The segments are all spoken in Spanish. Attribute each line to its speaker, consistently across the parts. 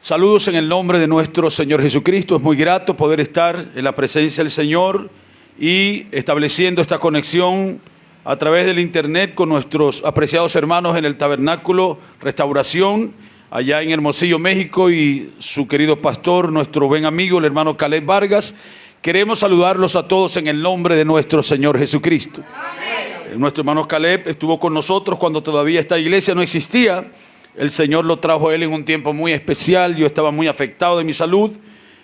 Speaker 1: Saludos en el nombre de nuestro Señor Jesucristo. Es muy grato poder estar en la presencia del Señor y estableciendo esta conexión a través del internet con nuestros apreciados hermanos en el Tabernáculo Restauración, allá en Hermosillo, México, y su querido pastor, nuestro buen amigo, el hermano Caleb Vargas. Queremos saludarlos a todos en el nombre de nuestro Señor Jesucristo. Amén. Nuestro hermano Caleb estuvo con nosotros cuando todavía esta iglesia no existía. El Señor lo trajo a él en un tiempo muy especial. Yo estaba muy afectado de mi salud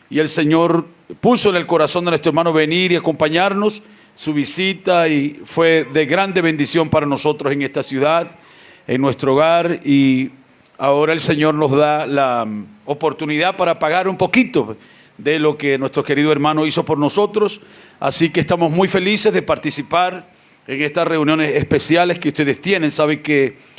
Speaker 1: y el Señor puso en el corazón de nuestro hermano venir y acompañarnos. Su visita y fue de grande bendición para nosotros en esta ciudad, en nuestro hogar, y ahora el Señor nos da la oportunidad para pagar un poquito de lo que nuestro querido hermano hizo por nosotros. Así que estamos muy felices de participar en estas reuniones especiales que ustedes tienen. Saben que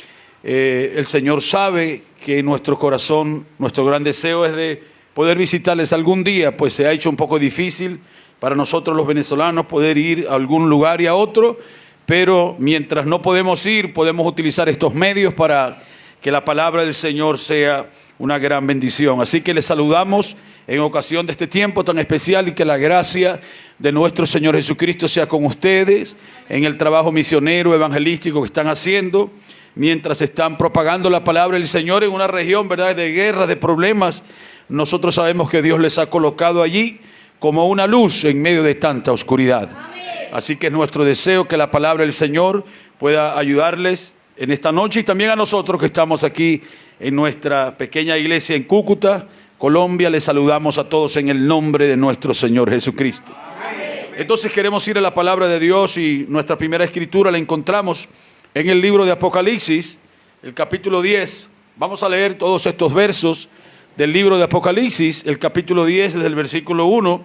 Speaker 1: el Señor sabe que nuestro corazón, nuestro gran deseo es de poder visitarles algún día, pues se ha hecho un poco difícil para nosotros los venezolanos poder ir a algún lugar y a otro, pero mientras no podemos ir, podemos utilizar estos medios para que la palabra del Señor sea una gran bendición. Así que les saludamos en ocasión de este tiempo tan especial y que la gracia de nuestro Señor Jesucristo sea con ustedes en el trabajo misionero, evangelístico que están haciendo, mientras están propagando la palabra del Señor en una región, ¿verdad?, de guerra, de problemas. Nosotros sabemos que Dios les ha colocado allí como una luz en medio de tanta oscuridad. Amén. Así que es nuestro deseo que la palabra del Señor pueda ayudarles en esta noche y también a nosotros que estamos aquí en nuestra pequeña iglesia en Cúcuta, Colombia. Les saludamos a todos en el nombre de nuestro Señor Jesucristo. Amén. Entonces queremos ir a la palabra de Dios y nuestra primera escritura la encontramos en el libro de Apocalipsis, el capítulo 10. Vamos a leer todos estos versos del libro de Apocalipsis, el capítulo 10, desde el versículo 1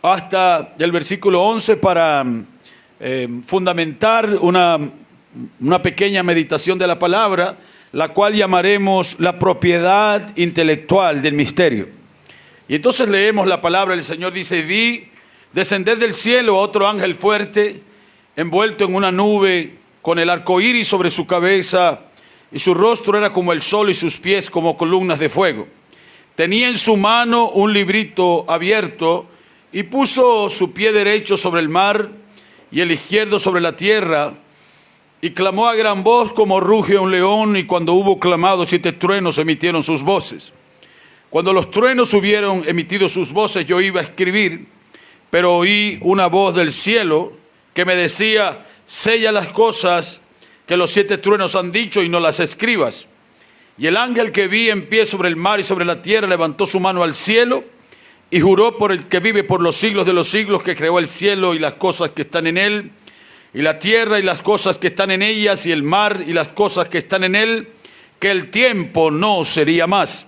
Speaker 1: hasta el versículo 11, para fundamentar una pequeña meditación de la palabra, la cual llamaremos la propiedad intelectual del misterio. Y entonces leemos la palabra del Señor. Dice: vi descender del cielo a otro ángel fuerte, envuelto en una nube, con el arco iris sobre su cabeza, y su rostro era como el sol y sus pies como columnas de fuego. Tenía en su mano un librito abierto, y puso su pie derecho sobre el mar y el izquierdo sobre la tierra, y clamó a gran voz como ruge un león, y cuando hubo clamado 7 truenos emitieron sus voces. Cuando los truenos hubieron emitido sus voces, yo iba a escribir, pero oí una voz del cielo que me decía: sella las cosas que los 7 truenos han dicho y no las escribas. Y el ángel que vi en pie sobre el mar y sobre la tierra levantó su mano al cielo y juró por el que vive por los siglos de los siglos, que creó el cielo y las cosas que están en él, y la tierra y las cosas que están en ellas, y el mar y las cosas que están en él, que el tiempo no sería más,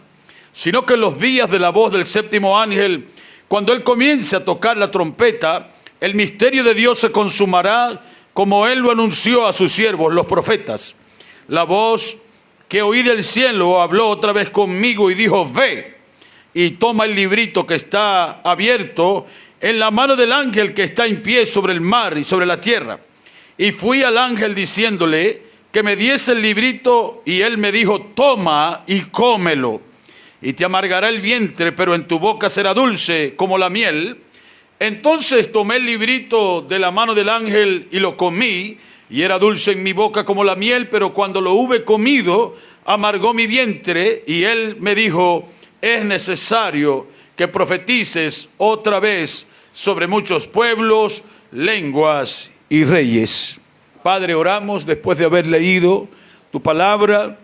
Speaker 1: sino que en los días de la voz del 7º ángel, cuando él comience a tocar la trompeta, el misterio de Dios se consumará, como él lo anunció a sus siervos, los profetas. La voz que oí del cielo habló otra vez conmigo y dijo: ve y toma el librito que está abierto en la mano del ángel que está en pie sobre el mar y sobre la tierra. Y fui al ángel diciéndole que me diese el librito, y él me dijo: toma y cómelo, y te amargará el vientre, pero en tu boca será dulce como la miel. Entonces tomé el librito de la mano del ángel y lo comí, y era dulce en mi boca como la miel, pero cuando lo hube comido, amargó mi vientre. Y él me dijo: es necesario que profetices otra vez sobre muchos pueblos, lenguas y reyes. Padre, oramos después de haber leído tu palabra.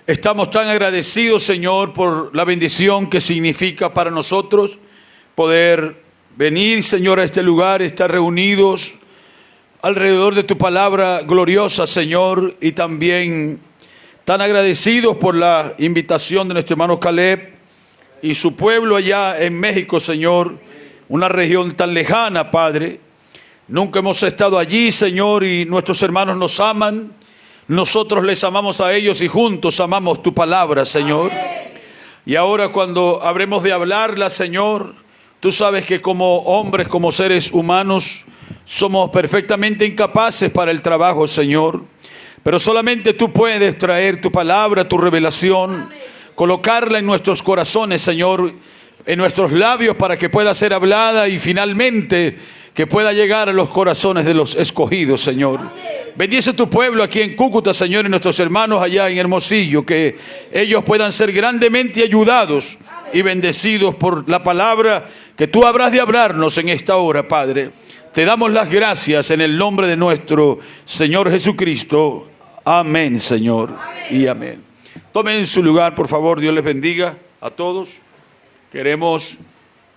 Speaker 1: Estamos tan agradecidos, Señor, por la bendición que significa para nosotros poder venir, Señor, a este lugar, estar reunidos alrededor de tu palabra gloriosa, Señor, y también tan agradecidos por la invitación de nuestro hermano Caleb y su pueblo allá en México, Señor, una región tan lejana, Padre. Nunca hemos estado allí, Señor, y nuestros hermanos nos aman. Nosotros les amamos a ellos y juntos amamos tu palabra, Señor. Y ahora, cuando habremos de hablarla, Señor, tú sabes que como hombres, como seres humanos, somos perfectamente incapaces para el trabajo, Señor. Pero solamente tú puedes traer tu palabra, tu revelación, colocarla en nuestros corazones, Señor, en nuestros labios, para que pueda ser hablada y finalmente que pueda llegar a los corazones de los escogidos, Señor. Bendice tu pueblo aquí en Cúcuta, Señor, y nuestros hermanos allá en Hermosillo, que ellos puedan ser grandemente ayudados y bendecidos por la palabra que tú habrás de hablarnos en esta hora, Padre. Te damos las gracias en el nombre de nuestro Señor Jesucristo. Amén, Señor, y amén. Tomen su lugar, por favor. Dios les bendiga a todos. Queremos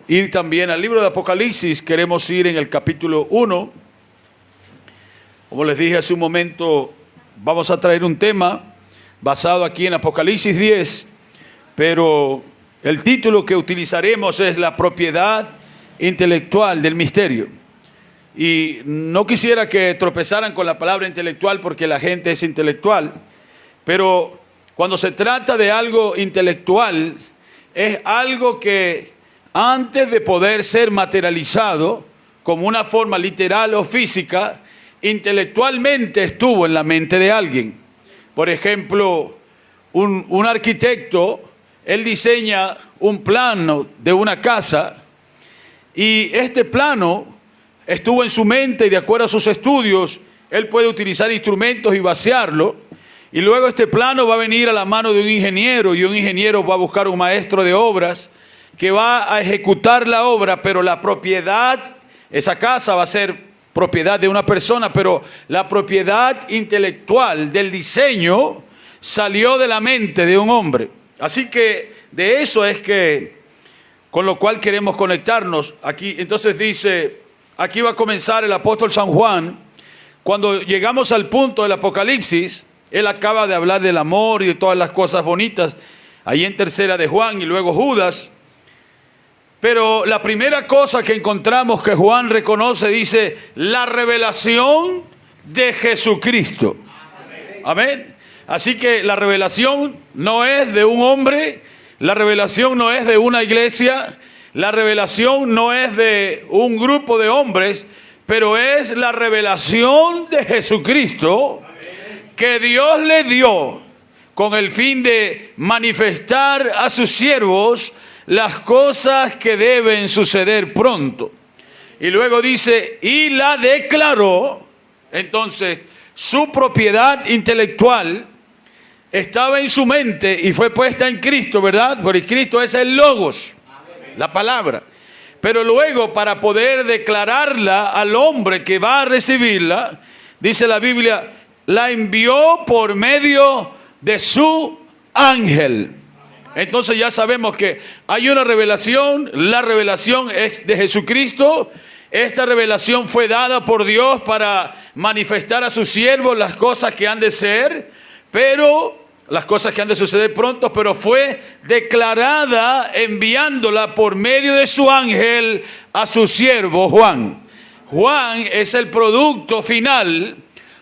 Speaker 1: ir también al libro de Apocalipsis. Queremos ir en el capítulo 1. Como les dije hace un momento, vamos a traer un tema basado aquí en Apocalipsis 10, pero el título que utilizaremos es la propiedad intelectual del misterio. Y no quisiera que tropezaran con la palabra intelectual, porque la gente es intelectual, pero cuando se trata de algo intelectual, es algo que antes de poder ser materializado como una forma literal o física, intelectualmente estuvo en la mente de alguien. Por ejemplo, un arquitecto, él diseña un plano de una casa y este plano estuvo en su mente, y de acuerdo a sus estudios, él puede utilizar instrumentos y vaciarlo, y luego este plano va a venir a la mano de un ingeniero, y un ingeniero va a buscar un maestro de obras que va a ejecutar la obra, pero la propiedad, esa casa va a ser propiedad de una persona, pero la propiedad intelectual del diseño salió de la mente de un hombre. Así que de eso es que, con lo cual queremos conectarnos. Aquí, entonces dice, aquí va a comenzar el apóstol San Juan. Cuando llegamos al punto del Apocalipsis, él acaba de hablar del amor y de todas las cosas bonitas, ahí en tercera de Juan y luego Judas. Pero la primera cosa que encontramos que Juan reconoce, dice, la revelación de Jesucristo. Amén. Así que la revelación no es de un hombre, la revelación no es de una iglesia, la revelación no es de un grupo de hombres, pero es la revelación de Jesucristo que Dios le dio con el fin de manifestar a sus siervos las cosas que deben suceder pronto. Y luego dice, y la declaró. Entonces, su propiedad intelectual estaba en su mente y fue puesta en Cristo, ¿verdad? Porque Cristo es el Logos, la palabra. Pero luego, para poder declararla al hombre que va a recibirla, dice la Biblia, la envió por medio de su ángel. Entonces ya sabemos que hay una revelación, la revelación es de Jesucristo. Esta revelación fue dada por Dios para manifestar a sus siervos las cosas que han de ser, pero las cosas que han de suceder pronto, pero fue declarada enviándola por medio de su ángel a su siervo Juan. Juan es el producto final,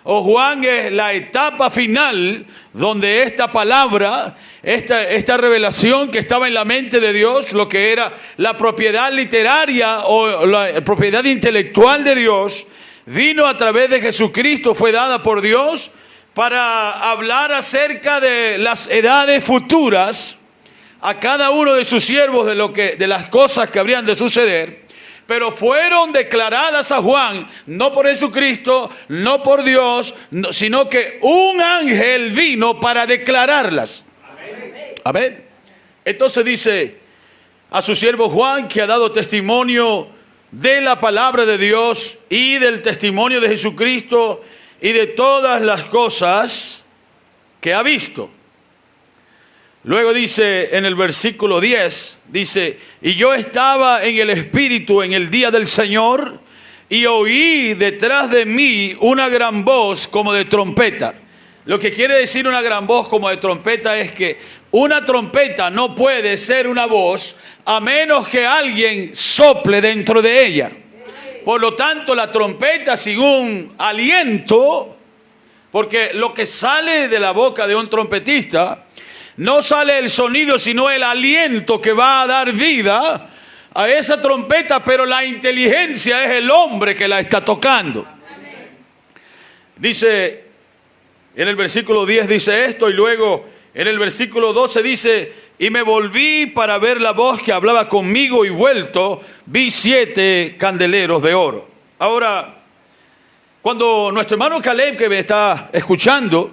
Speaker 1: o Juan es la etapa final donde esta palabra, esta revelación que estaba en la mente de Dios, lo que era la propiedad literaria o la propiedad intelectual de Dios, vino a través de Jesucristo, fue dada por Dios para hablar acerca de las edades futuras a cada uno de sus siervos de las cosas que habrían de suceder. Pero fueron declaradas a Juan, no por Jesucristo, no por Dios, sino que un ángel vino para declararlas. Amén. Entonces dice a su siervo Juan, que ha dado testimonio de la palabra de Dios y del testimonio de Jesucristo y de todas las cosas que ha visto. Luego dice en el versículo 10, dice, y yo estaba en el Espíritu en el día del Señor, y oí detrás de mí una gran voz como de trompeta. Lo que quiere decir una gran voz como de trompeta es que una trompeta no puede ser una voz a menos que alguien sople dentro de ella. Por lo tanto, la trompeta sin un aliento, porque lo que sale de la boca de un trompetista, no sale el sonido, sino el aliento que va a dar vida a esa trompeta, pero la inteligencia es el hombre que la está tocando. Dice, en el versículo 10 dice esto, y luego en el versículo 12 dice y me volví para ver la voz que hablaba conmigo, y vuelto vi 7 candeleros de oro. Ahora, cuando nuestro hermano Caleb, que me está escuchando,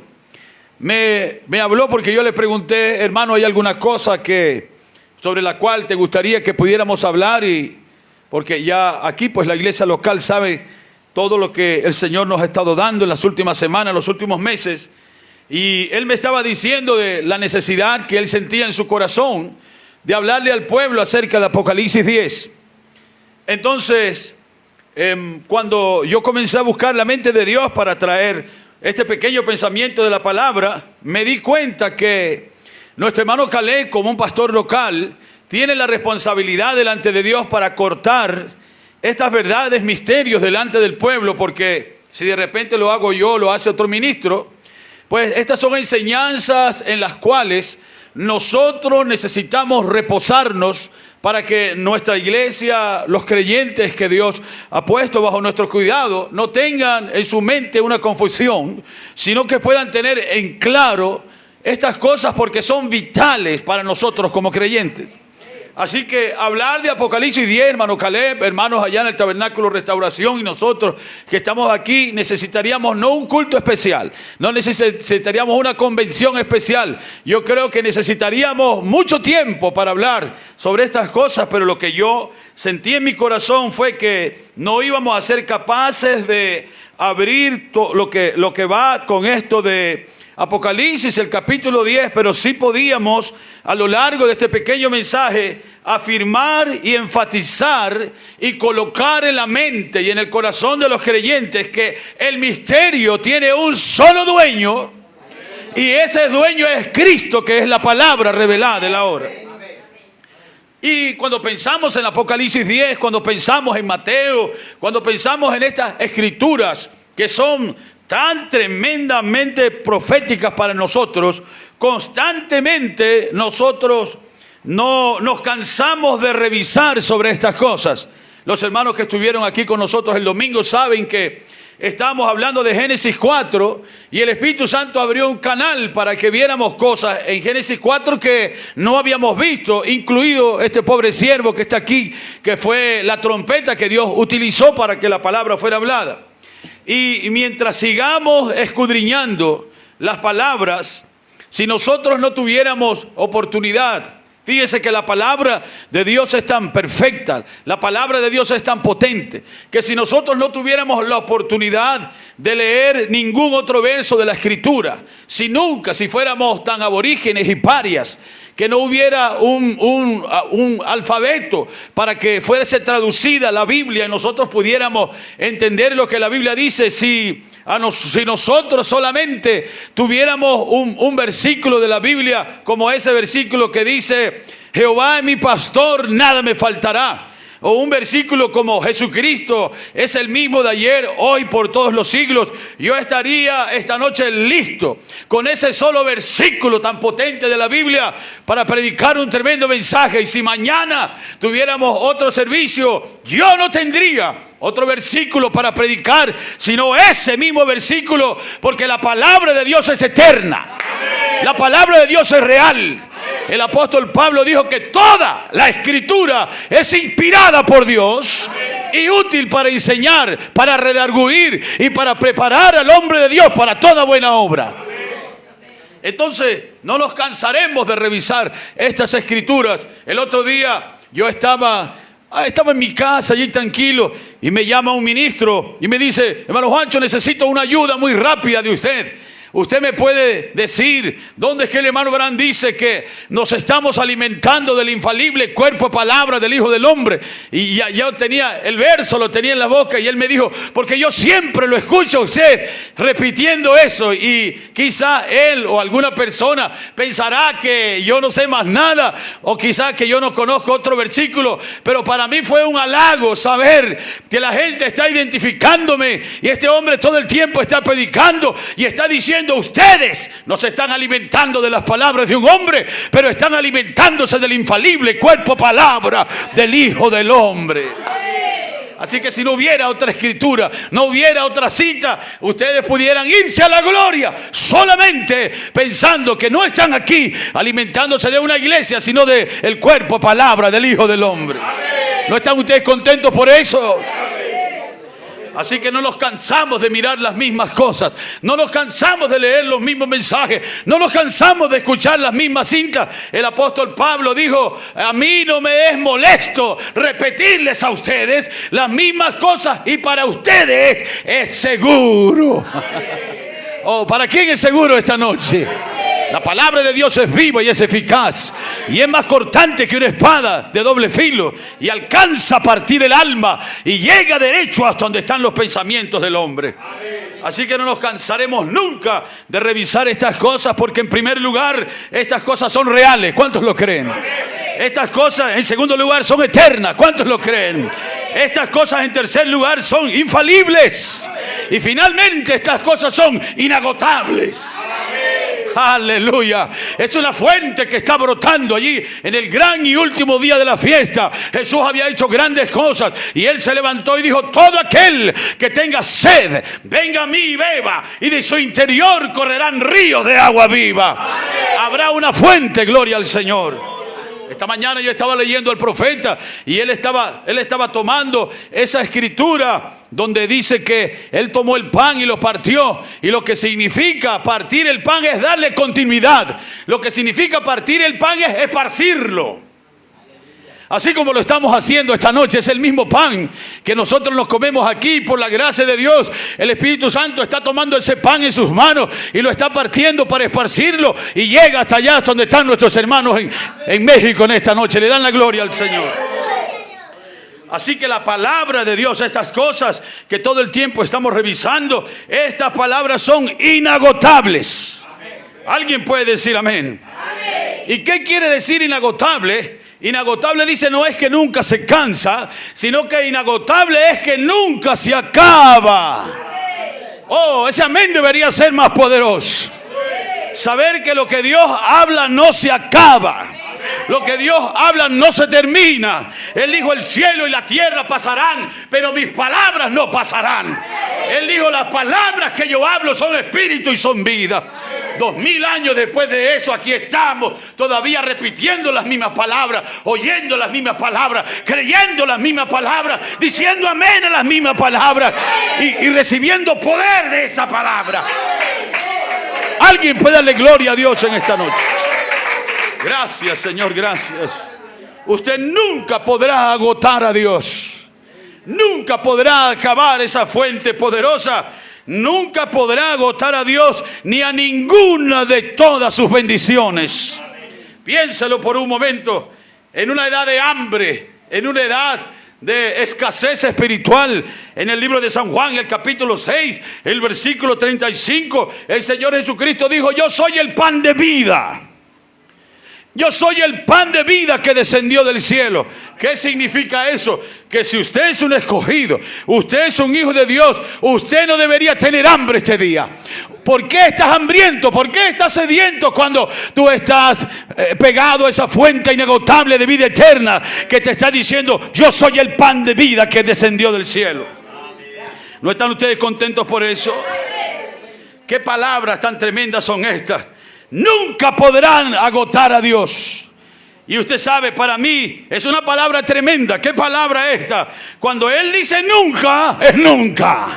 Speaker 1: me habló, porque yo le pregunté: hermano, ¿hay alguna cosa sobre la cual te gustaría que pudiéramos hablar? Y porque ya aquí pues la iglesia local sabe todo lo que el Señor nos ha estado dando en las últimas semanas, los últimos meses. Y él me estaba diciendo de la necesidad que él sentía en su corazón de hablarle al pueblo acerca de Apocalipsis 10. Entonces, cuando yo comencé a buscar la mente de Dios para traer este pequeño pensamiento de la palabra, me di cuenta que nuestro hermano Caleb, como un pastor local, tiene la responsabilidad delante de Dios para cortar estas verdades, misterios delante del pueblo, porque si de repente lo hago yo, lo hace otro ministro, pues estas son enseñanzas en las cuales nosotros necesitamos reposarnos para que nuestra iglesia, los creyentes que Dios ha puesto bajo nuestro cuidado, no tengan en su mente una confusión, sino que puedan tener en claro estas cosas, porque son vitales para nosotros como creyentes. Así que hablar de Apocalipsis 10, hermano Caleb, hermanos allá en el Tabernáculo Restauración, y nosotros que estamos aquí, necesitaríamos no un culto especial, no necesitaríamos una convención especial. Yo creo que necesitaríamos mucho tiempo para hablar sobre estas cosas, pero lo que yo sentí en mi corazón fue que no íbamos a ser capaces de abrir lo que va con esto de Apocalipsis, el capítulo 10, pero sí podíamos a lo largo de este pequeño mensaje afirmar y enfatizar y colocar en la mente y en el corazón de los creyentes que el misterio tiene un solo dueño, y ese dueño es Cristo, que es la palabra revelada de la hora. Y cuando pensamos en Apocalipsis 10, cuando pensamos en Mateo, cuando pensamos en estas escrituras que son tan tremendamente proféticas para nosotros, constantemente nosotros no nos cansamos de revisar sobre estas cosas. Los hermanos que estuvieron aquí con nosotros el domingo saben que estábamos hablando de Génesis 4, y el Espíritu Santo abrió un canal para que viéramos cosas en Génesis 4 que no habíamos visto, incluido este pobre siervo que está aquí, que fue la trompeta que Dios utilizó para que la palabra fuera hablada. Y mientras sigamos escudriñando las palabras, si nosotros no tuviéramos oportunidad, fíjese que la palabra de Dios es tan perfecta, la palabra de Dios es tan potente, que si nosotros no tuviéramos la oportunidad de leer ningún otro verso de la Escritura, si fuéramos tan aborígenes y parias, que no hubiera un alfabeto para que fuese traducida la Biblia y nosotros pudiéramos entender lo que la Biblia dice, si nosotros solamente tuviéramos un versículo de la Biblia como ese versículo que dice: Jehová es mi pastor, nada me faltará. O un versículo como: Jesucristo es el mismo de ayer, hoy, por todos los siglos. Yo estaría esta noche listo con ese solo versículo tan potente de la Biblia para predicar un tremendo mensaje. Y si mañana tuviéramos otro servicio, yo no tendría otro versículo para predicar, sino ese mismo versículo, porque la palabra de Dios es eterna. La palabra de Dios es real. El apóstol Pablo dijo que toda la Escritura es inspirada por Dios y útil para enseñar, para redarguir y para preparar al hombre de Dios para toda buena obra. Entonces, no nos cansaremos de revisar estas Escrituras. El otro día yo estaba en mi casa allí tranquilo, y me llama un ministro y me dice: hermano Juancho, necesito una ayuda muy rápida de usted. Usted me puede decir dónde es que el hermano Branham dice que nos estamos alimentando del infalible cuerpo y palabra del Hijo del Hombre. Y ya tenía el verso, lo tenía en la boca, y él me dijo: porque yo siempre lo escucho a usted repitiendo eso, y quizá él o alguna persona pensará que yo no sé más nada, o quizá que yo no conozco otro versículo, pero para mí fue un halago saber que la gente está identificándome, y este hombre todo el tiempo está predicando y está diciendo: ustedes no se están alimentando de las palabras de un hombre, pero están alimentándose del infalible cuerpo palabra del Hijo del Hombre. Así que si no hubiera otra escritura, no hubiera otra cita, ustedes pudieran irse a la gloria solamente pensando que no están aquí alimentándose de una iglesia, sino del cuerpo, palabra del Hijo del Hombre. ¿No están ustedes contentos por eso? Así que no nos cansamos de mirar las mismas cosas, no nos cansamos de leer los mismos mensajes, no nos cansamos de escuchar las mismas cintas. El apóstol Pablo dijo: a mí no me es molesto repetirles a ustedes las mismas cosas, y para ustedes es seguro. Oh, ¿para quién es seguro esta noche? La palabra de Dios es viva y es eficaz, y es más cortante que una espada de doble filo, y alcanza a partir el alma y llega derecho hasta donde están los pensamientos del hombre. Así que no nos cansaremos nunca de revisar estas cosas, porque en primer lugar estas cosas son reales. ¿Cuántos lo creen? Estas cosas en segundo lugar son eternas. ¿Cuántos lo creen? Estas cosas en tercer lugar son infalibles, y finalmente estas cosas son inagotables. Aleluya. Es una fuente que está brotando allí en el gran y último día de la fiesta. Jesús había hecho grandes cosas, y Él se levantó y dijo: todo aquel que tenga sed, venga a mí y beba, y de su interior correrán ríos de agua viva. Habrá una fuente, gloria al Señor. Esta mañana yo estaba leyendo al profeta, y él estaba tomando esa escritura donde dice que él tomó el pan y lo partió. Y lo que significa partir el pan es darle continuidad. Lo que significa partir el pan es esparcirlo. Así como lo estamos haciendo esta noche, es el mismo pan que nosotros nos comemos aquí. Por la gracia de Dios, el Espíritu Santo está tomando ese pan en sus manos y lo está partiendo para esparcirlo, y llega hasta allá, hasta donde están nuestros hermanos en México en esta noche. Le dan la gloria al Señor. Así que la palabra de Dios, estas cosas que todo el tiempo estamos revisando, estas palabras son inagotables. ¿Alguien puede decir amén? ¿Y qué quiere decir inagotable? Inagotable, dice, no es que nunca se cansa, sino que inagotable es que nunca se acaba. Oh, ese amén debería ser más poderoso. Saber que lo que Dios habla no se acaba. Lo que Dios habla no se termina. Él dijo: el cielo y la tierra pasarán, pero mis palabras no pasarán. Él dijo: las palabras que yo hablo son espíritu y son vida. 2000 años después de eso, aquí estamos todavía repitiendo las mismas palabras, oyendo las mismas palabras, creyendo las mismas palabras, diciendo amén a las mismas palabras, y recibiendo poder de esa palabra. Alguien puede darle gloria a Dios en esta noche. Gracias, Señor, gracias. Usted nunca podrá agotar a Dios. Nunca podrá acabar esa fuente poderosa. Nunca podrá agotar a Dios ni a ninguna de todas sus bendiciones. Piénselo por un momento. En una edad de hambre, en una edad de escasez espiritual, en el libro de San Juan, el capítulo 6, el versículo 35, el Señor Jesucristo dijo: yo soy el pan de vida. Yo soy el pan de vida que descendió del cielo. ¿Qué significa eso? Que si usted es un escogido, usted es un hijo de Dios, usted no debería tener hambre este día. ¿Por qué estás hambriento? ¿Por qué estás sediento cuando tú estás pegado a esa fuente inagotable de vida eterna que te está diciendo: yo soy el pan de vida que descendió del cielo? ¿No están ustedes contentos por eso? ¿Qué palabras tan tremendas son estas? Nunca podrán agotar a Dios. Y usted sabe, para mí es una palabra tremenda. ¿Qué palabra es esta? Cuando Él dice nunca, es nunca.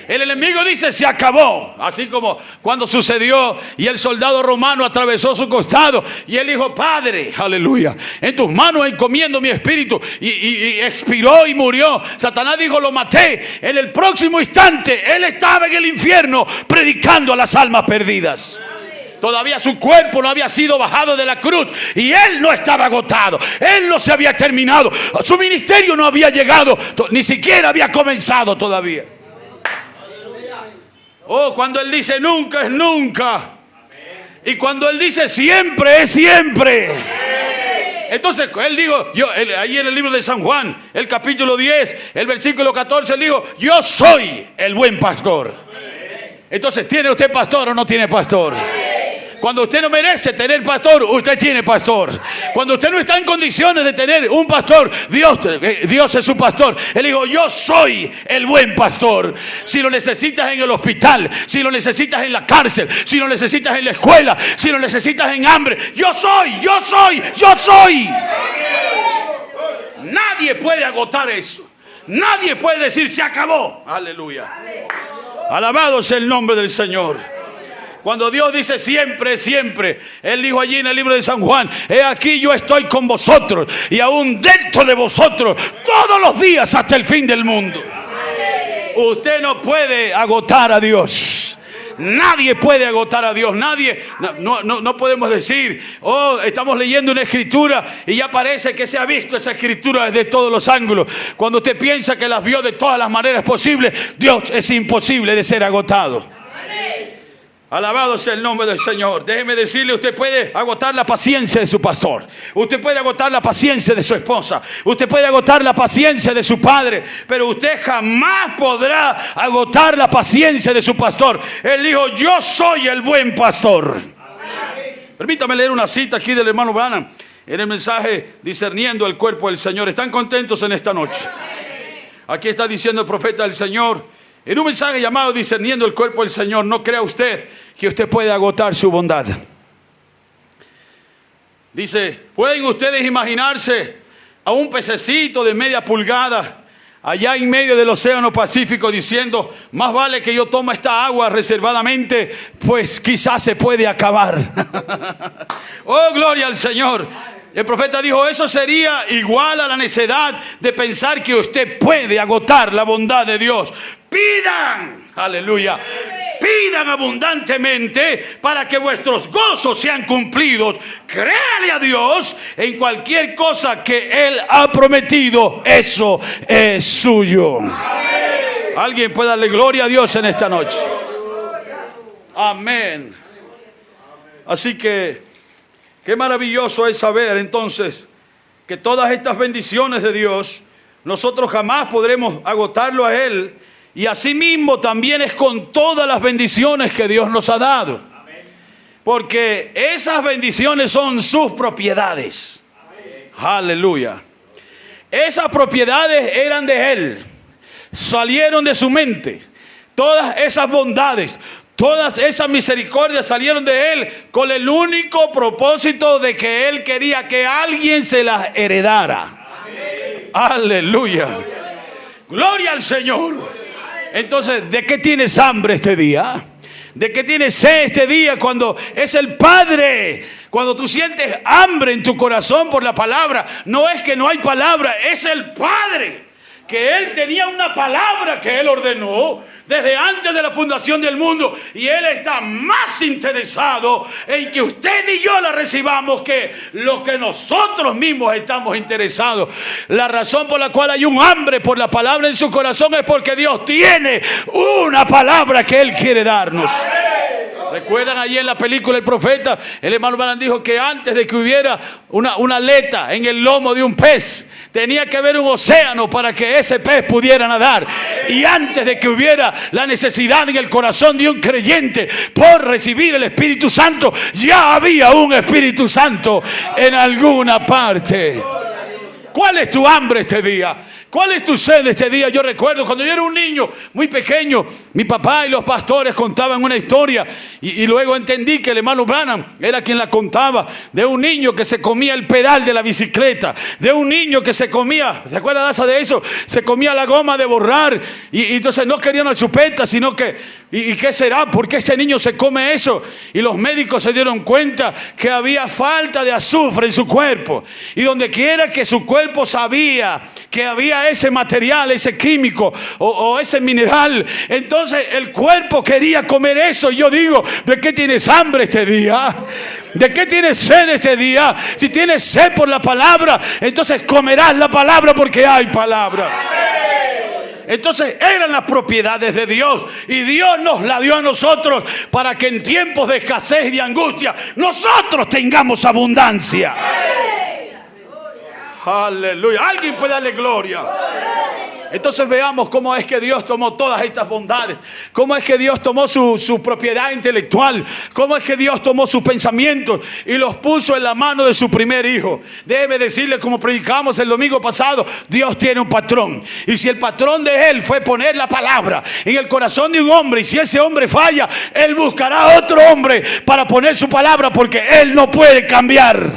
Speaker 1: El enemigo dice: se acabó. Así como cuando sucedió y el soldado romano atravesó su costado y él dijo: Padre, aleluya, en tus manos encomiendo mi espíritu, y expiró y murió. Satanás dijo: lo maté. En el próximo instante él estaba en el infierno predicando a las almas perdidas. Todavía su cuerpo no había sido bajado de la cruz, y él no estaba agotado. Él no se había terminado. Su ministerio no había llegado, ni siquiera había comenzado todavía. Oh, cuando Él dice nunca, es nunca. Y cuando Él dice siempre, es siempre. Entonces Él dijo, ahí en el libro de San Juan, el capítulo 10, el versículo 14, Él dijo: yo soy el buen pastor. Entonces, ¿tiene usted pastor o no tiene pastor? Cuando usted no merece tener pastor, usted tiene pastor. Cuando usted no está en condiciones de tener un pastor, Dios es su pastor. Él dijo, yo soy el buen pastor. Si lo necesitas en el hospital, si lo necesitas en la cárcel, si lo necesitas en la escuela, si lo necesitas en hambre, yo soy. Nadie puede agotar eso. Nadie puede decir se acabó. Aleluya. Alabado sea el nombre del Señor. Cuando Dios dice siempre, siempre, Él dijo allí en el libro de San Juan, he aquí yo estoy con vosotros y aún dentro de vosotros todos los días hasta el fin del mundo. Usted no puede agotar a Dios. Nadie puede agotar a Dios. Nadie, no podemos decir, oh, estamos leyendo una escritura y ya parece que se ha visto esa escritura desde todos los ángulos. Cuando usted piensa que las vio de todas las maneras posibles, Dios es imposible de ser agotado. Alabado sea el nombre del Señor. Déjeme decirle, usted puede agotar la paciencia de su pastor. Usted puede agotar la paciencia de su esposa. Usted puede agotar la paciencia de su padre. Pero usted jamás podrá agotar la paciencia de su pastor. Él dijo, yo soy el buen pastor. Permítame leer una cita aquí del hermano Branham en el mensaje discerniendo el cuerpo del Señor. ¿Están contentos en esta noche? Aquí está diciendo el profeta del Señor en un mensaje llamado discerniendo el cuerpo del Señor. No crea usted que usted puede agotar su bondad. Dice, ¿pueden ustedes imaginarse a un pececito de media pulgada allá en medio del océano Pacífico diciendo, más vale que yo tome esta agua reservadamente, pues quizás se puede acabar? Oh, gloria al Señor. El profeta dijo, eso sería igual a la necedad de pensar que usted puede agotar la bondad de Dios. Pidan, aleluya, pidan abundantemente para que vuestros gozos sean cumplidos. Créale a Dios en cualquier cosa que Él ha prometido, eso es suyo. Amén. Alguien puede darle gloria a Dios en esta noche. Amén. Así que qué maravilloso es saber entonces que todas estas bendiciones de Dios, nosotros jamás podremos agotarlo a Él. Y asimismo también es con todas las bendiciones que Dios nos ha dado. Porque esas bendiciones son sus propiedades. Aleluya. Esas propiedades eran de Él. Salieron de su mente. Todas esas bondades, todas esas misericordias salieron de Él con el único propósito de que Él quería que alguien se las heredara. Aleluya. Gloria al Señor. Entonces, ¿de qué tienes hambre este día? ¿De qué tienes sed este día cuando es el Padre? Cuando tú sientes hambre en tu corazón por la palabra, no es que no hay palabra, es el Padre. Que Él tenía una palabra que Él ordenó desde antes de la fundación del mundo. Y Él está más interesado en que usted y yo la recibamos que lo que nosotros mismos estamos interesados. La razón por la cual hay un hambre por la palabra en su corazón es porque Dios tiene una palabra que Él quiere darnos. ¿Recuerdan allí en la película El Profeta? El hermano Branham dijo que antes de que hubiera una aleta en el lomo de un pez, tenía que haber un océano para que ese pez pudiera nadar. Y antes de que hubiera la necesidad en el corazón de un creyente por recibir el Espíritu Santo, ya había un Espíritu Santo en alguna parte. ¿Cuál es tu hambre este día? ¿Cuál es tu sed este día? Yo recuerdo cuando yo era un niño muy pequeño, mi papá y los pastores contaban una historia y luego entendí que el hermano Branham era quien la contaba, de un niño que se comía el pedal de la bicicleta, de un niño que se comía, ¿se acuerdan de eso? Se comía la goma de borrar y entonces no quería una chupeta, sino que ¿y qué será? ¿Por qué este niño se come eso? Y los médicos se dieron cuenta que había falta de azufre en su cuerpo. Y donde quiera que su cuerpo sabía que había ese material, ese químico o ese mineral, entonces el cuerpo quería comer eso. Y yo digo, ¿de qué tienes hambre este día? ¿De qué tienes sed este día? Si tienes sed por la palabra, entonces comerás la palabra porque hay palabra. Entonces eran las propiedades de Dios y Dios nos la dio a nosotros para que en tiempos de escasez y de angustia nosotros tengamos abundancia. Aleluya. Alguien puede darle gloria. Entonces veamos cómo es que Dios tomó todas estas bondades, cómo es que Dios tomó su propiedad intelectual, cómo es que Dios tomó sus pensamientos y los puso en la mano de su primer hijo. Déjeme decirle, como predicamos el domingo pasado, Dios tiene un patrón, y si el patrón de él fue poner la palabra en el corazón de un hombre, y si ese hombre falla, él buscará otro hombre para poner su palabra, porque él no puede cambiar.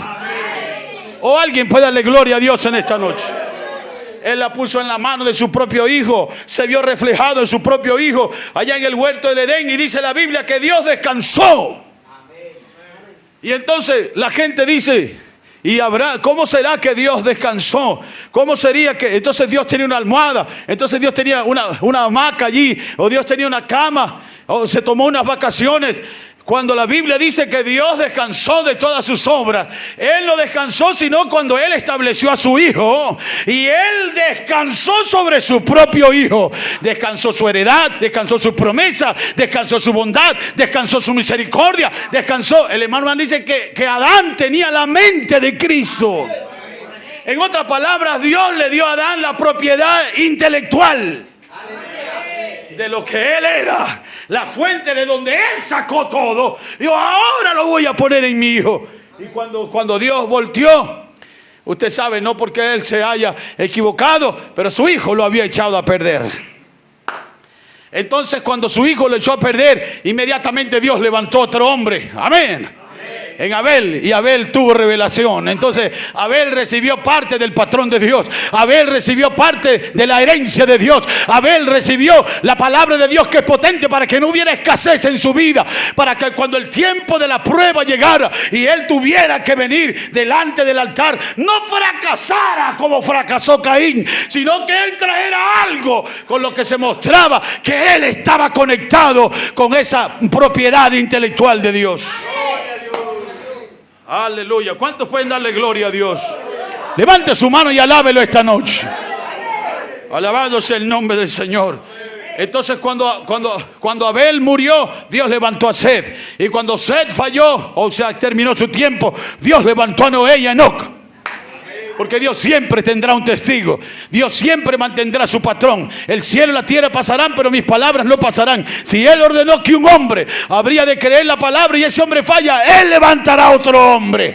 Speaker 1: O alguien puede darle gloria a Dios en esta noche. Él la puso en la mano de su propio hijo, se vio reflejado en su propio hijo allá en el huerto del Edén, y dice la Biblia que Dios descansó. Y entonces la gente dice, ¿cómo será que Dios descansó? ¿Cómo sería que entonces Dios tenía una almohada? Entonces Dios tenía una hamaca allí, o Dios tenía una cama, o se tomó unas vacaciones. Cuando la Biblia dice que Dios descansó de todas sus obras, Él no descansó sino cuando Él estableció a su Hijo, y Él descansó sobre su propio Hijo. Descansó su heredad, descansó su promesa, descansó su bondad, descansó su misericordia, descansó. El hermano dice que Adán tenía la mente de Cristo. En otras palabras, Dios le dio a Adán la propiedad intelectual de lo que él era, la fuente de donde él sacó todo. Digo, ahora lo voy a poner en mi hijo. Y cuando Dios volteó, usted sabe, no porque él se haya equivocado, pero su hijo lo había echado a perder. Entonces cuando su hijo lo echó a perder, inmediatamente Dios levantó otro hombre. Amén. En Abel, y Abel tuvo revelación. Entonces Abel recibió parte del patrón de Dios. Abel recibió parte de la herencia de Dios. Abel recibió la palabra de Dios, que es potente para que no hubiera escasez en su vida, para que cuando el tiempo de la prueba llegara y él tuviera que venir delante del altar, no fracasara como fracasó Caín, sino que él trajera algo con lo que se mostraba que él estaba conectado con esa propiedad intelectual de Dios. Aleluya. ¿Cuántos pueden darle gloria a Dios? Levante su mano y alábelo esta noche. Alabado sea el nombre del Señor. Entonces cuando Abel murió, Dios levantó a Set. Y cuando Set falló, o sea, terminó su tiempo, Dios levantó a Noé y a Enoc. Porque Dios siempre tendrá un testigo. Dios siempre mantendrá su patrón. El cielo y la tierra pasarán, pero mis palabras no pasarán. Si Él ordenó que un hombre habría de creer la palabra y ese hombre falla, Él levantará otro hombre.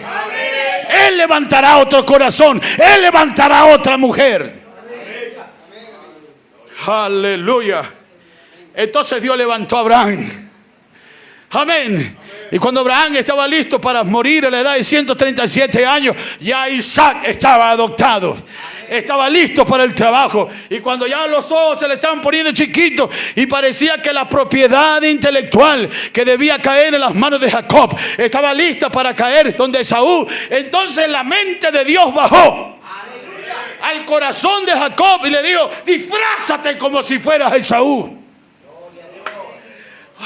Speaker 1: Él levantará otro corazón. Él levantará otra mujer. Aleluya. Entonces Dios levantó a Abraham. Amén. Y cuando Abraham estaba listo para morir a la edad de 137 años, ya Isaac estaba adoptado. Estaba listo para el trabajo. Y cuando ya los ojos se le estaban poniendo chiquitos y parecía que la propiedad intelectual que debía caer en las manos de Jacob estaba lista para caer donde Esaú, entonces la mente de Dios bajó al corazón de Jacob y le dijo: disfrázate como si fueras Esaú.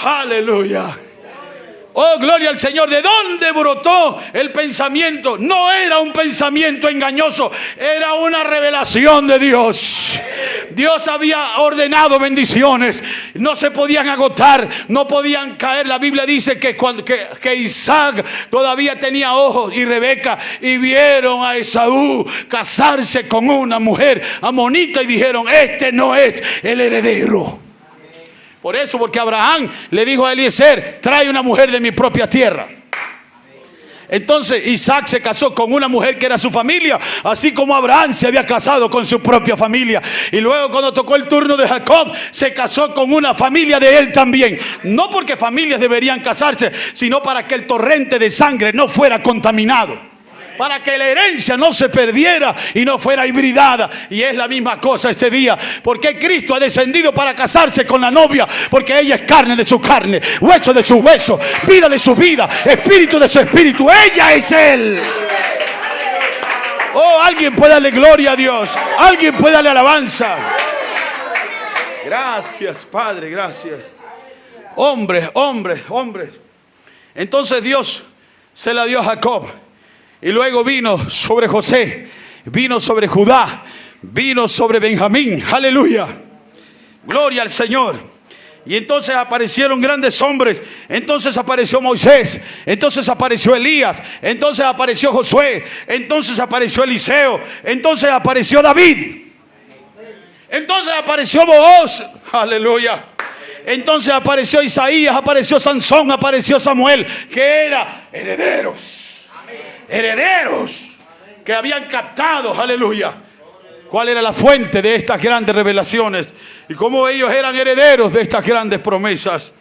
Speaker 1: Aleluya. Oh, gloria al Señor. ¿De dónde brotó el pensamiento? No era un pensamiento engañoso, era una revelación de Dios. Dios había ordenado bendiciones, no se podían agotar, no podían caer. La Biblia dice que Isaac todavía tenía ojos, y Rebeca, y vieron a Esaú casarse con una mujer amonita y dijeron: este no es el heredero. Por eso, porque Abraham le dijo a Eliezer: trae una mujer de mi propia tierra. Entonces Isaac se casó con una mujer que era su familia, así como Abraham se había casado con su propia familia. Y luego, cuando tocó el turno de Jacob, se casó con una familia de él también. No porque familias deberían casarse, sino para que el torrente de sangre no fuera contaminado, para que la herencia no se perdiera y no fuera hibridada. Y es la misma cosa este día. Porque Cristo ha descendido para casarse con la novia, porque ella es carne de su carne, hueso de su hueso, vida de su vida, espíritu de su espíritu. Ella es Él. Oh, alguien puede darle gloria a Dios. Alguien puede darle alabanza. Gracias, Padre, gracias. Hombres. Entonces Dios se la dio a Jacob. Y luego vino sobre José, vino sobre Judá, vino sobre Benjamín. Aleluya. Gloria al Señor. Y entonces aparecieron grandes hombres. Entonces apareció Moisés. Entonces apareció Elías. Entonces apareció Josué. Entonces apareció Eliseo. Entonces apareció David. Entonces apareció Booz, aleluya. Entonces apareció Isaías, apareció Sansón, apareció Samuel, que eran herederos. Herederos que habían captado, aleluya, cuál era la fuente de estas grandes revelaciones y cómo ellos eran herederos de estas grandes promesas.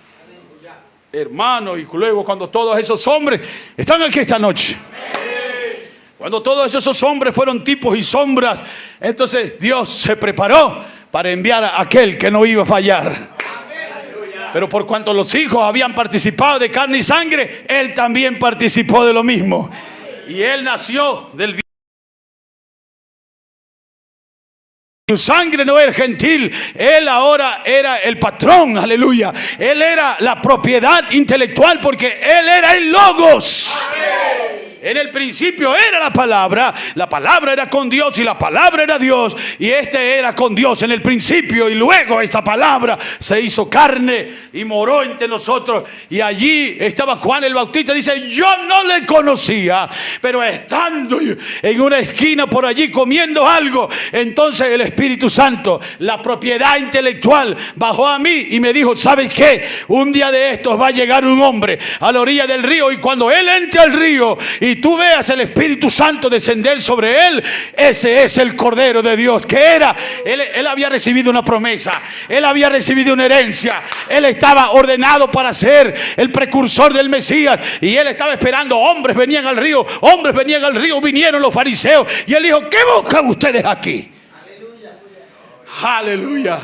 Speaker 1: Hermanos, y luego cuando todos esos hombres están aquí esta noche, cuando todos esos hombres fueron tipos y sombras, entonces Dios se preparó para enviar a aquel que no iba a fallar. Pero por cuanto los hijos habían participado de carne y sangre, Él también participó de lo mismo. Y Él nació del... Su sangre no era gentil, Él ahora era el patrón, aleluya. Él era la propiedad intelectual porque Él era el Logos. En el principio era la palabra era con Dios y la palabra era Dios, y era con Dios en el principio, y luego esta palabra se hizo carne y moró entre nosotros, y allí estaba Juan el Bautista. Dice: yo no le conocía, pero estando en una esquina por allí comiendo algo, entonces el Espíritu Santo, la propiedad intelectual, bajó a mí y me dijo: ¿sabes qué? Un día de estos va a llegar un hombre a la orilla del río, y cuando él entre al río y tú veas el Espíritu Santo descender sobre él, ese es el Cordero de Dios. Que era, él había recibido una promesa, él había recibido una herencia, él estaba ordenado para ser el precursor del Mesías, y él estaba esperando. Hombres venían al río, vinieron los fariseos, y él dijo: ¿qué buscan ustedes aquí? Aleluya.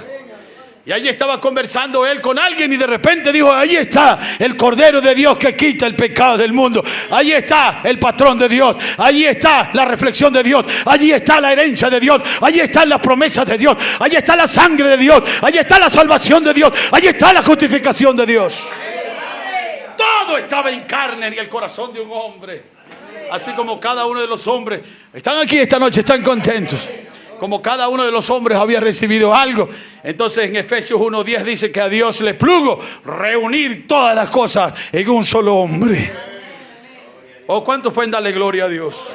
Speaker 1: Y allí estaba conversando él con alguien, y de repente dijo: allí está el Cordero de Dios que quita el pecado del mundo. Allí está el patrón de Dios. Allí está la reflexión de Dios. Allí está la herencia de Dios. Allí están las promesas de Dios. Allí está la sangre de Dios. Allí está la salvación de Dios. Allí está la justificación de Dios. Todo estaba en carne en el corazón de un hombre. Así como cada uno de los hombres están aquí esta noche, están contentos. Como cada uno de los hombres había recibido algo. Entonces en Efesios 1:10 dice que a Dios le plugo reunir todas las cosas en un solo hombre. ¿Cuántos pueden darle gloria a Dios?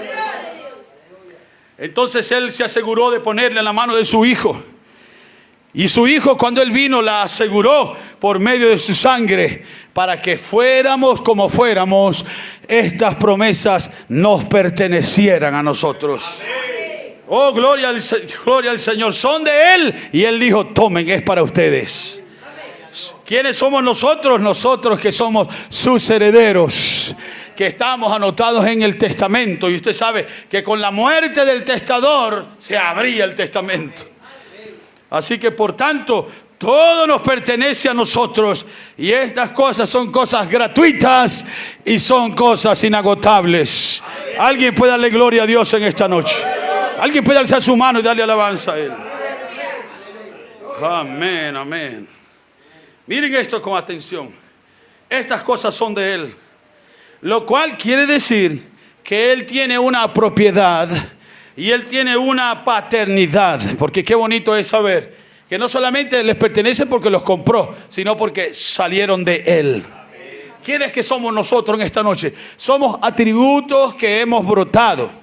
Speaker 1: Entonces Él se aseguró de ponerle en la mano de su Hijo. Y su Hijo, cuando Él vino, la aseguró por medio de su sangre, para que fuéramos como fuéramos, estas promesas nos pertenecieran a nosotros. Oh, gloria al Señor. Son de Él. Y Él dijo: tomen, es para ustedes. ¿Quiénes somos nosotros? Nosotros que somos sus herederos, que estamos anotados en el testamento. Y usted sabe que con la muerte del testador se abría el testamento. Así que por tanto, todo nos pertenece a nosotros. Y estas cosas son cosas gratuitas y son cosas inagotables. ¿Alguien puede darle gloria a Dios en esta noche? Alguien puede alzar su mano y darle alabanza a Él. Amén, amén. Miren esto con atención. Estas cosas son de Él, lo cual quiere decir que Él tiene una propiedad y Él tiene una paternidad. Porque qué bonito es saber que no solamente les pertenece porque los compró, sino porque salieron de Él. ¿Quiénes que somos nosotros en esta noche? Somos atributos que hemos brotado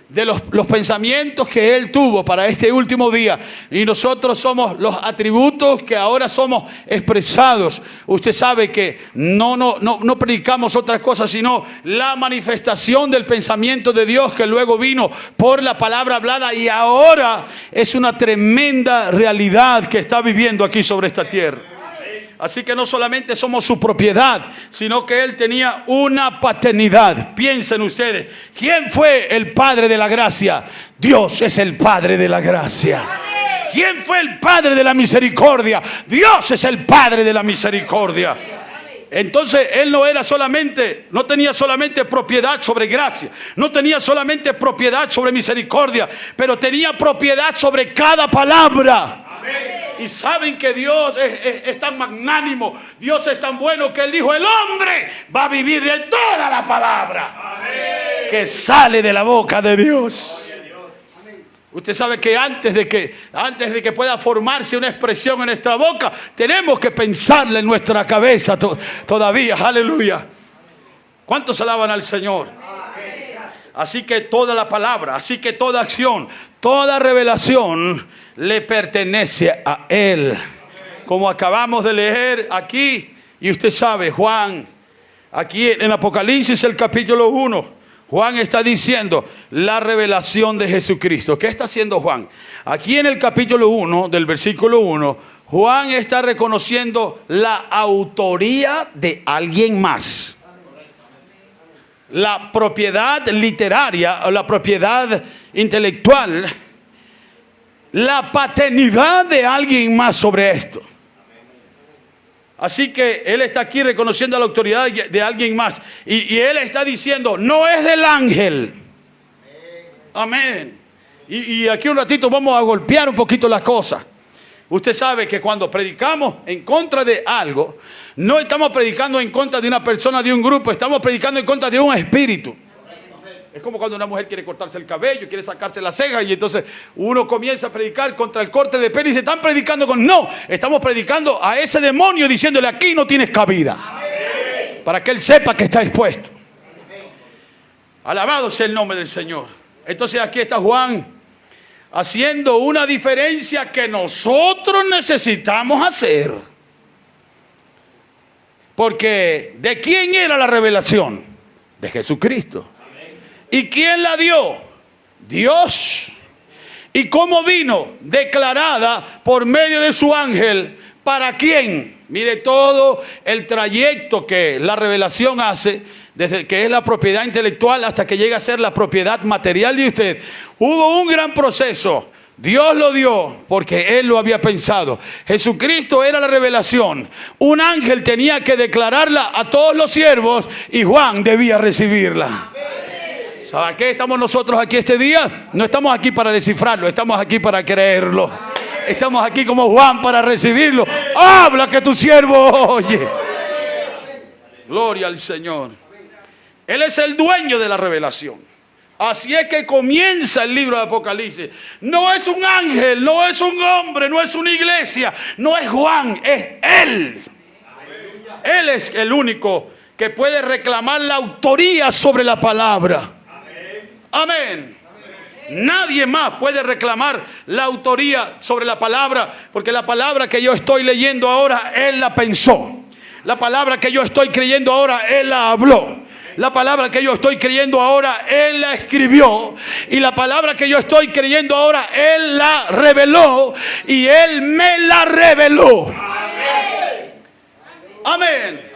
Speaker 1: de los pensamientos que Él tuvo para este último día, y nosotros somos los atributos que ahora somos expresados. Usted sabe que no predicamos otras cosas sino la manifestación del pensamiento de Dios, que luego vino por la palabra hablada, y ahora es una tremenda realidad que está viviendo aquí sobre esta tierra. Así que no solamente somos su propiedad, sino que Él tenía una paternidad. Piensen ustedes, ¿quién fue el Padre de la gracia? Dios es el Padre de la gracia. ¿Quién fue el Padre de la misericordia? Dios es el Padre de la misericordia. Entonces Él no tenía solamente propiedad sobre gracia, no tenía solamente propiedad sobre misericordia, pero tenía propiedad sobre cada palabra. Y saben que Dios es tan magnánimo, Dios es tan bueno, que Él dijo: el hombre va a vivir de toda la palabra que sale de la boca de Dios. Usted sabe que antes de que pueda formarse una expresión en nuestra boca, tenemos que pensarla en nuestra cabeza todavía. Aleluya. ¿Cuántos alaban al Señor? Así que toda la palabra, así que toda acción, toda revelación le pertenece a Él. Como acabamos de leer aquí, y usted sabe, Juan, aquí en Apocalipsis el capítulo 1, Juan está diciendo la revelación de Jesucristo. ¿Qué está haciendo Juan? Aquí en el capítulo 1, del versículo 1, Juan está reconociendo la autoría de alguien más. La propiedad literaria o la propiedad intelectual, la paternidad de alguien más sobre esto. Así que él está aquí reconociendo la autoridad de alguien más. Y él está diciendo, no es del ángel. Amén. Y aquí un ratito vamos a golpear un poquito las cosas. Usted sabe que cuando predicamos en contra de algo, no estamos predicando en contra de una persona, de un grupo. Estamos predicando en contra de un espíritu. Es como cuando una mujer quiere cortarse el cabello, quiere sacarse la ceja, y entonces uno comienza a predicar contra el corte de pelo y se están predicando con... No, estamos predicando a ese demonio diciéndole, aquí no tienes cabida. Amén. Para que él sepa que está expuesto. Amén. Alabado sea el nombre del Señor. Entonces aquí está Juan haciendo una diferencia que nosotros necesitamos hacer. Porque ¿de quién era la revelación? De Jesucristo. ¿Y quién la dio? Dios. ¿Y cómo vino? Declarada por medio de su ángel. ¿Para quién? Mire todo el trayecto que la revelación hace, desde que es la propiedad intelectual hasta que llega a ser la propiedad material de usted. Hubo un gran proceso. Dios lo dio porque Él lo había pensado. Jesucristo era la revelación. Un ángel tenía que declararla a todos los siervos y Juan debía recibirla. ¿Sabe qué? Estamos nosotros aquí este día. No estamos aquí para descifrarlo, estamos aquí para creerlo. Estamos aquí como Juan para recibirlo. Habla que tu siervo oye. Gloria al Señor. Él es el dueño de la revelación. Así es que comienza el libro de Apocalipsis. No es un ángel, no es un hombre, no es una iglesia, no es Juan, es Él. Él es el único que puede reclamar la autoría sobre la palabra. Amén. Nadie más puede reclamar la autoría sobre la palabra, porque la palabra que yo estoy leyendo ahora, Él la pensó. La palabra que yo estoy creyendo ahora, Él la habló. La palabra que yo estoy creyendo ahora, Él la escribió. Y la palabra que yo estoy creyendo ahora, Él la reveló. Y Él me la reveló. Amén. Amén.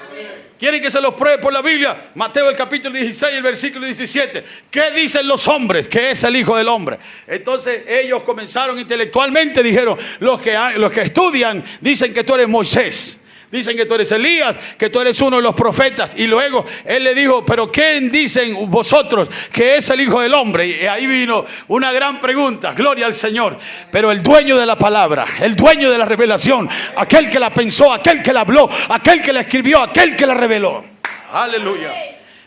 Speaker 1: ¿Quieren que se los pruebe por la Biblia? Mateo el capítulo 16, el versículo 17. ¿Qué dicen los hombres? ¿Qué es el Hijo del Hombre? Entonces ellos comenzaron intelectualmente, dijeron, los que estudian dicen que tú eres Moisés. Dicen que tú eres Elías, que tú eres uno de los profetas. Y luego Él le dijo, pero ¿quién dicen vosotros que es el Hijo del Hombre? Y ahí vino una gran pregunta, gloria al Señor. Pero el dueño de la palabra, el dueño de la revelación, aquel que la pensó, aquel que la habló, aquel que la escribió, aquel que la reveló. Aleluya.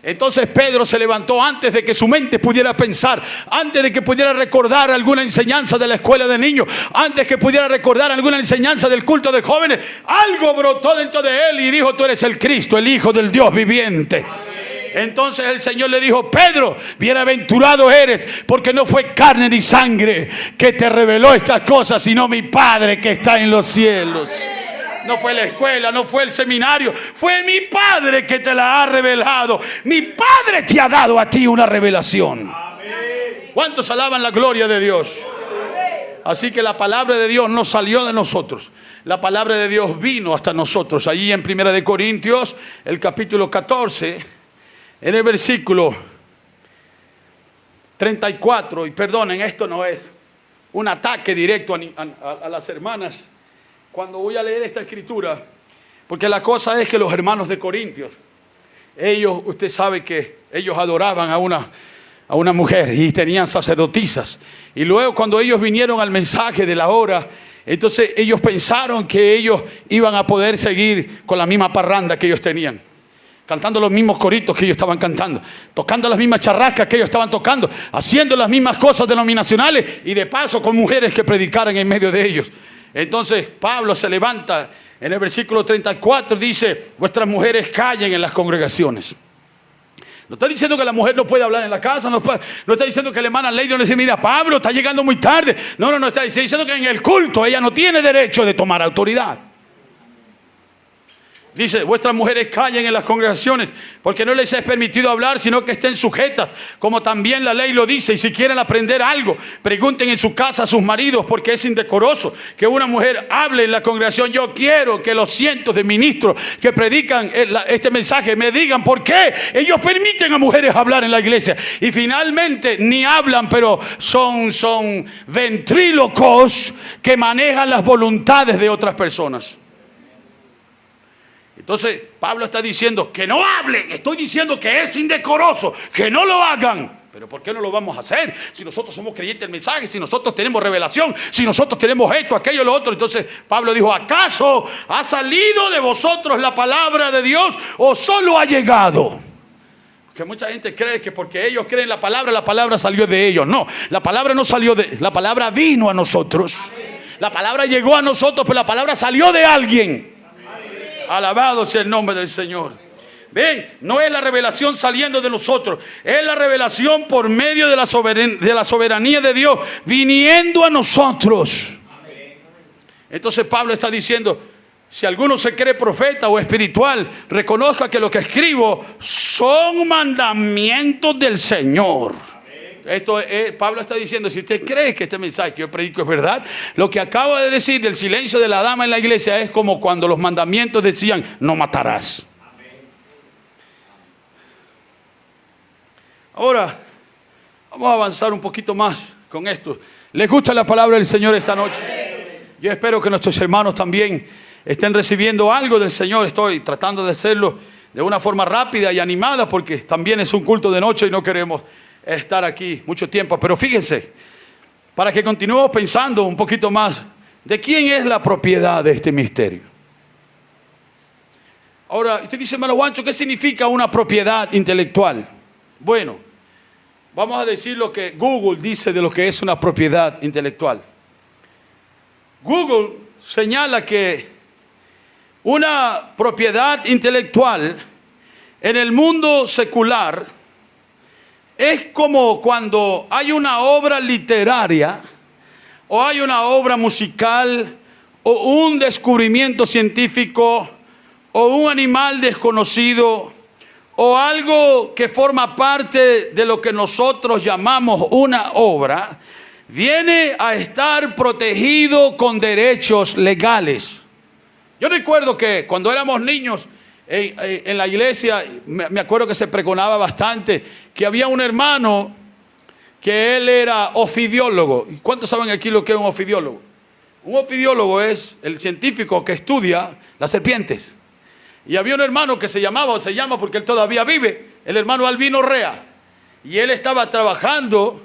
Speaker 1: Entonces Pedro se levantó antes de que su mente pudiera pensar, antes de que pudiera recordar alguna enseñanza de la escuela de niños, antes que pudiera recordar alguna enseñanza del culto de jóvenes. Algo brotó dentro de él y dijo, tú eres el Cristo, el Hijo del Dios viviente. Entonces el Señor le dijo, Pedro, bienaventurado eres, porque no fue carne ni sangre que te reveló estas cosas, sino mi Padre que está en los cielos. No fue la escuela, no fue el seminario, fue mi Padre que te la ha revelado. Mi Padre te ha dado a ti una revelación. Amén. ¿Cuántos alaban la gloria de Dios? Así que la palabra de Dios no salió de nosotros. La palabra de Dios vino hasta nosotros. Allí en 1 Corintios, el capítulo 14, en el versículo 34. Y perdonen, esto no es un ataque directo a las hermanas. Cuando voy a leer esta escritura, porque la cosa es que los hermanos de Corintios, ellos, usted sabe que ellos adoraban a una mujer y tenían sacerdotisas. Y luego cuando ellos vinieron al mensaje de la hora, entonces ellos pensaron que ellos iban a poder seguir con la misma parranda que ellos tenían. Cantando los mismos coritos que ellos estaban cantando, tocando las mismas charrascas que ellos estaban tocando, haciendo las mismas cosas denominacionales y de paso con mujeres que predicaran en medio de ellos. Entonces Pablo se levanta en el versículo 34, dice, vuestras mujeres callen en las congregaciones. No está diciendo que la mujer no puede hablar en la casa, no está diciendo que la hermana Lady no le dice, mira, Pablo está llegando muy tarde. No, está diciendo que en el culto ella no tiene derecho de tomar autoridad. Dice, vuestras mujeres callen en las congregaciones, porque no les es permitido hablar, sino que estén sujetas, como también la ley lo dice. Y si quieren aprender algo, pregunten en su casa a sus maridos, porque es indecoroso que una mujer hable en la congregación. Yo quiero que los cientos de ministros que predican este mensaje me digan por qué ellos permiten a mujeres hablar en la iglesia. Y finalmente ni hablan, pero son ventrílocos que manejan las voluntades de otras personas. Entonces Pablo está diciendo que no hablen. Estoy diciendo que es indecoroso, que no lo hagan. Pero ¿por qué no lo vamos a hacer? Si nosotros somos creyentes del mensaje, si nosotros tenemos revelación, si nosotros tenemos esto, aquello, lo otro. Entonces Pablo dijo, ¿acaso ha salido de vosotros la palabra de Dios o solo ha llegado? Que mucha gente cree que porque ellos creen la palabra salió de ellos. No, la palabra no salió la palabra vino a nosotros. La palabra llegó a nosotros, pero la palabra salió de alguien. Alabado sea el nombre del Señor. Ven, no es la revelación saliendo de nosotros, es la revelación por medio de la soberanía de Dios viniendo a nosotros. Entonces Pablo está diciendo, si alguno se cree profeta o espiritual, reconozca que lo que escribo son mandamientos del Señor. Pablo está diciendo, si usted cree que este mensaje que yo predico es verdad, lo que acabo de decir del silencio de la dama en la iglesia es como cuando los mandamientos decían, no matarás. Ahora, vamos a avanzar un poquito más con esto. ¿Les gusta la palabra del Señor esta noche? Yo espero que nuestros hermanos también estén recibiendo algo del Señor. Estoy tratando de hacerlo de una forma rápida y animada, porque también es un culto de noche y no queremos estar aquí mucho tiempo. Pero fíjense, para que continuemos pensando un poquito más, ¿de quién es la propiedad de este misterio? Ahora, usted dice, hermano Juancho, ¿qué significa una propiedad intelectual? Bueno, vamos a decir lo que Google dice de lo que es una propiedad intelectual. Google señala que una propiedad intelectual en el mundo secular es como cuando hay una obra literaria o hay una obra musical o un descubrimiento científico o un animal desconocido o algo que forma parte de lo que nosotros llamamos una obra, viene a estar protegido con derechos legales. Yo recuerdo que cuando éramos niños en la iglesia, me acuerdo que se pregonaba bastante que había un hermano que él era ofidiólogo. ¿Cuántos saben aquí lo que es un ofidiólogo? Un ofidiólogo es el científico que estudia las serpientes. Y había un hermano que se llama porque él todavía vive, el hermano Albino Rea. Y él estaba trabajando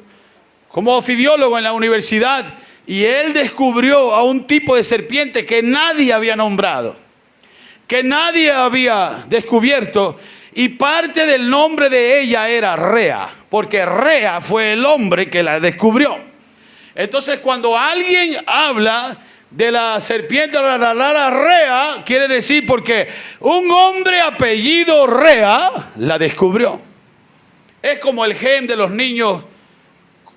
Speaker 1: como ofidiólogo en la universidad y él descubrió a un tipo de serpiente que nadie había nombrado, que nadie había descubierto, y parte del nombre de ella era Rea, porque Rea fue el hombre que la descubrió. Entonces cuando alguien habla de la serpiente Rea, quiere decir porque un hombre apellido Rea la descubrió. Es como el gen de los niños.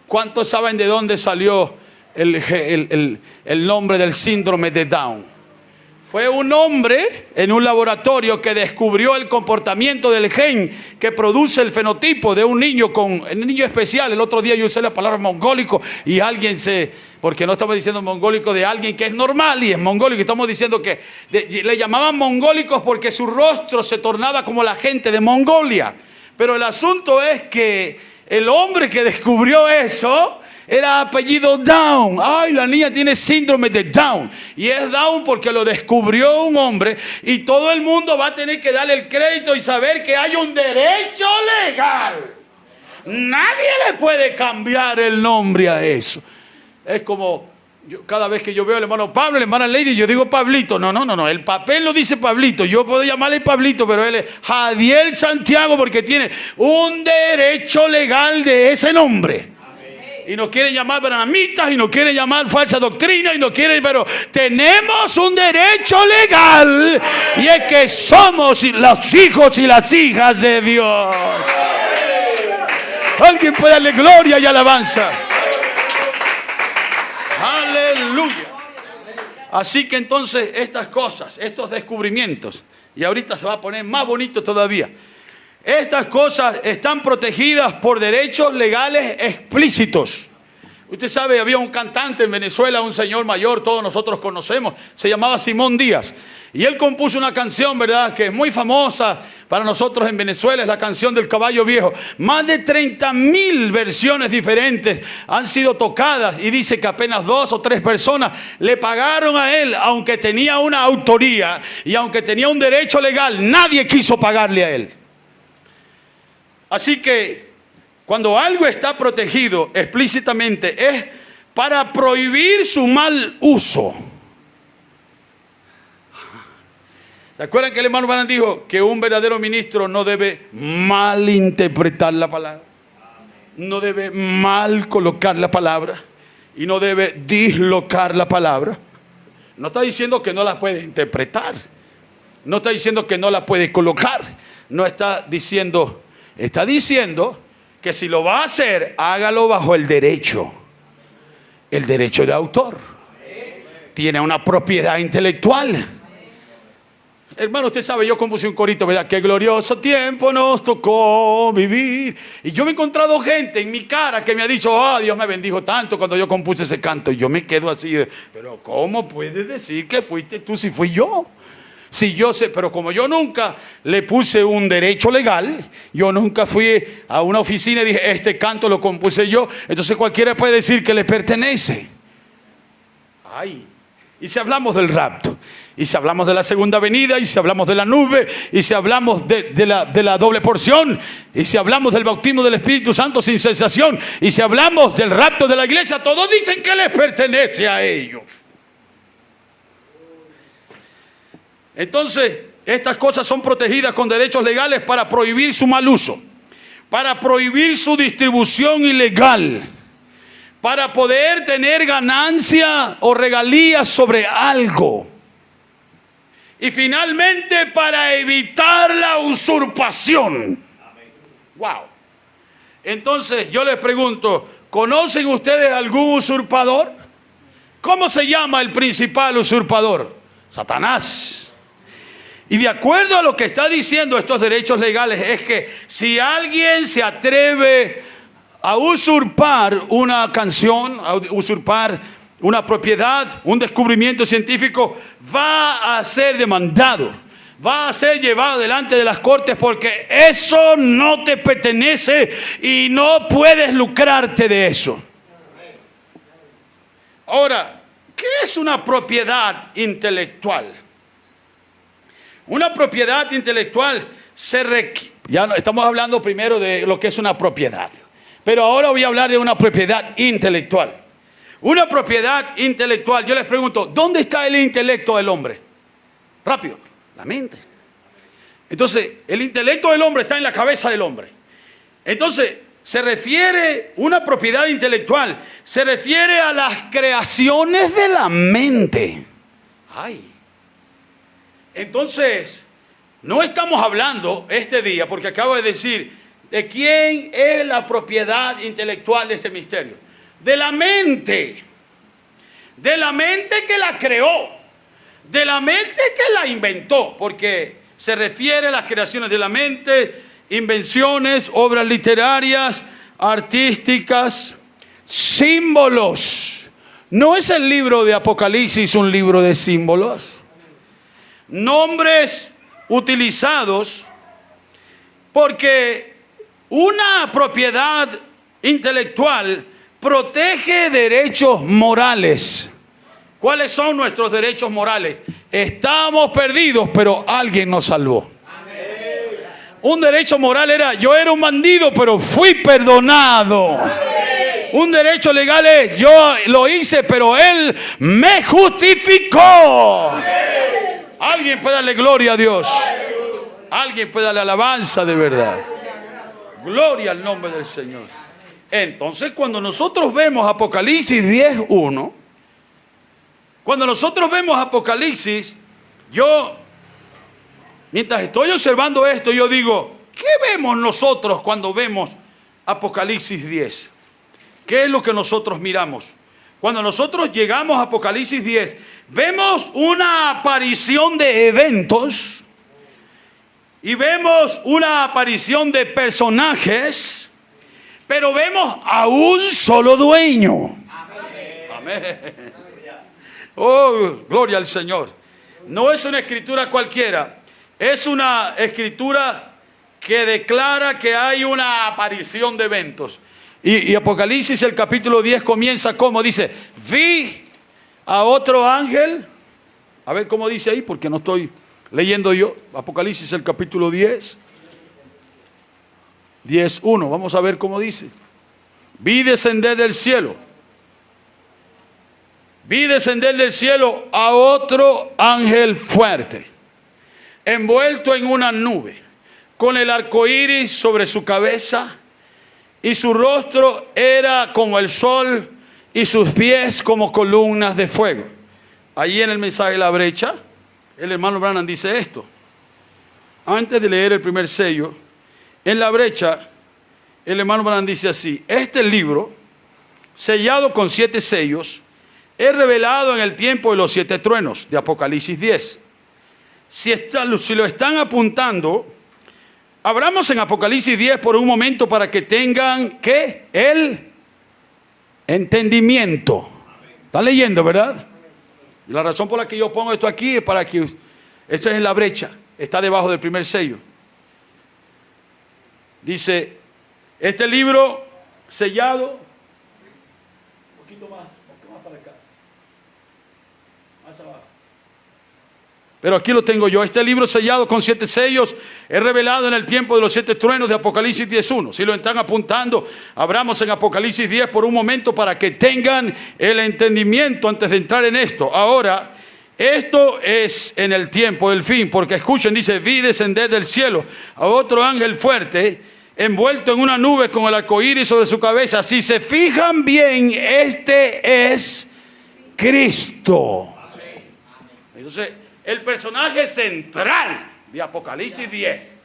Speaker 1: ¿Cuántos saben de dónde salió el nombre del síndrome de Down? Fue un hombre en un laboratorio que descubrió el comportamiento del gen que produce el fenotipo de un niño especial. El otro día yo usé la palabra mongólico y porque no estamos diciendo mongólico de alguien que es normal y es mongólico. Estamos diciendo que le llamaban mongólicos porque su rostro se tornaba como la gente de Mongolia. Pero el asunto es que el hombre que descubrió eso era apellido Down. Ay, la niña tiene síndrome de Down. Y es Down porque lo descubrió un hombre. Y todo el mundo va a tener que darle el crédito y saber que hay un derecho legal. Nadie le puede cambiar el nombre a eso. Es como cada vez que yo veo al hermano Pablo, la hermana Lady, yo digo Pablito. No. El papel lo dice Pablito. Yo puedo llamarle Pablito, pero él es Jadiel Santiago porque tiene un derecho legal de ese nombre. Y nos quieren llamar branamitas y nos quieren llamar falsa doctrina y nos quieren, pero tenemos un derecho legal y es que somos los hijos y las hijas de Dios. Alguien puede darle gloria y alabanza. Aleluya. Así que entonces estas cosas, estos descubrimientos, y ahorita se va a poner más bonito todavía, estas cosas están protegidas por derechos legales explícitos. Usted sabe, había un cantante en Venezuela, un señor mayor, todos nosotros conocemos, se llamaba Simón Díaz. Y él compuso una canción, ¿verdad?, que es muy famosa para nosotros en Venezuela, es la canción del Caballo Viejo. Más de 30.000 versiones diferentes han sido tocadas y dice que apenas 2 o 3 personas le pagaron a él, aunque tenía una autoría y aunque tenía un derecho legal, nadie quiso pagarle a él. Así que cuando algo está protegido explícitamente es para prohibir su mal uso. ¿Se acuerdan que el hermano Branham dijo que un verdadero ministro no debe malinterpretar la palabra? No debe mal colocar la palabra y no debe dislocar la palabra. No está diciendo que no la puede interpretar. No está diciendo que no la puede colocar. No está diciendo, está diciendo que si lo va a hacer, hágalo bajo el derecho de autor. Tiene una propiedad intelectual. Hermano, usted sabe, yo compuse un corito, ¿verdad? Qué glorioso tiempo nos tocó vivir. Y yo me he encontrado gente en mi cara que me ha dicho, oh, Dios me bendijo tanto cuando yo compuse ese canto. Y yo me quedo así de, pero ¿cómo puedes decir que fuiste tú si fui yo? Si yo sé, pero como yo nunca le puse un derecho legal, yo nunca fui a una oficina y dije, este canto lo compuse yo, entonces cualquiera puede decir que le pertenece. Ay, y si hablamos del rapto, y si hablamos de la segunda venida, y si hablamos de la nube, y si hablamos de la doble porción, y si hablamos del bautismo del Espíritu Santo sin cesación, y si hablamos del rapto de la iglesia, todos dicen que les pertenece a ellos. Entonces, estas cosas son protegidas con derechos legales para prohibir su mal uso, para prohibir su distribución ilegal, para poder tener ganancia o regalías sobre algo. Y finalmente para evitar la usurpación. Wow. Entonces yo les pregunto, ¿conocen ustedes algún usurpador? ¿Cómo se llama el principal usurpador? Satanás. Y de acuerdo a lo que está diciendo estos derechos legales es que si alguien se atreve a usurpar una canción, a usurpar una propiedad, un descubrimiento científico, va a ser demandado, va a ser llevado delante de las cortes porque eso no te pertenece y no puedes lucrarte de eso. Ahora, ¿qué es una propiedad intelectual? Una propiedad intelectual ya estamos hablando primero de lo que es una propiedad, pero ahora voy a hablar de una propiedad intelectual. Una propiedad intelectual, yo les pregunto, ¿dónde está el intelecto del hombre? Rápido, la mente. Entonces, el intelecto del hombre está en la cabeza del hombre. Entonces, se refiere, una propiedad intelectual, se refiere a las creaciones de la mente. Ay. Entonces, no estamos hablando este día, porque acabo de decir, ¿de quién es la propiedad intelectual de este misterio? De la mente que la creó, de la mente que la inventó, porque se refiere a las creaciones de la mente, invenciones, obras literarias, artísticas, símbolos. ¿No es el libro de Apocalipsis un libro de símbolos? Nombres utilizados, porque una propiedad intelectual protege derechos morales. ¿Cuáles son nuestros derechos morales? Estamos perdidos, pero alguien nos salvó. Un derecho moral era, yo era un bandido, pero fui perdonado. Un derecho legal es, yo lo hice, pero Él me justificó. Alguien puede darle gloria a Dios. Alguien puede darle alabanza de verdad. Gloria al nombre del Señor. Entonces, cuando nosotros vemos Apocalipsis 10:1, cuando nosotros vemos Apocalipsis, mientras estoy observando esto, yo digo, ¿qué vemos nosotros cuando vemos Apocalipsis 10. ¿Qué es lo que nosotros miramos? Cuando nosotros llegamos a Apocalipsis 10, vemos una aparición de eventos y vemos una aparición de personajes, pero vemos a un solo dueño. Amén. Oh, gloria al Señor. No es una escritura cualquiera, es una escritura que declara que hay una aparición de eventos. Y Apocalipsis, el capítulo 10, comienza como dice: vi a otro ángel. A ver cómo dice ahí, porque no estoy leyendo yo. Apocalipsis, el capítulo 10, 10:1. Vamos a ver cómo dice. Vi descender del cielo. Vi descender del cielo a otro ángel fuerte, envuelto en una nube, con el arco iris sobre su cabeza, y su rostro era como el sol, y sus pies como columnas de fuego. Allí en el mensaje de la brecha, el hermano Branham dice esto. Antes de leer el primer sello, en la brecha, el hermano Branham dice así: este libro, sellado con 7 sellos, es revelado en el tiempo de los 7 truenos de Apocalipsis 10. Si lo están apuntando, abramos en Apocalipsis 10 por un momento para que tengan, ¿qué? El entendimiento. ¿Están leyendo, verdad? Y la razón por la que yo pongo esto aquí es para que, esto es en la brecha, está debajo del primer sello. Dice, este libro sellado, un poquito más para acá, más abajo. Pero aquí lo tengo yo. Este libro sellado con 7 sellos es revelado en el tiempo de los 7 truenos de Apocalipsis 10:1. Si lo están apuntando, abramos en Apocalipsis 10 por un momento para que tengan el entendimiento antes de entrar en esto. Ahora, esto es en el tiempo del fin, porque escuchen, dice: vi descender del cielo a otro ángel fuerte, envuelto en una nube con el arco iris sobre su cabeza. Si se fijan bien, este es Cristo. Entonces, el personaje central de Apocalipsis 10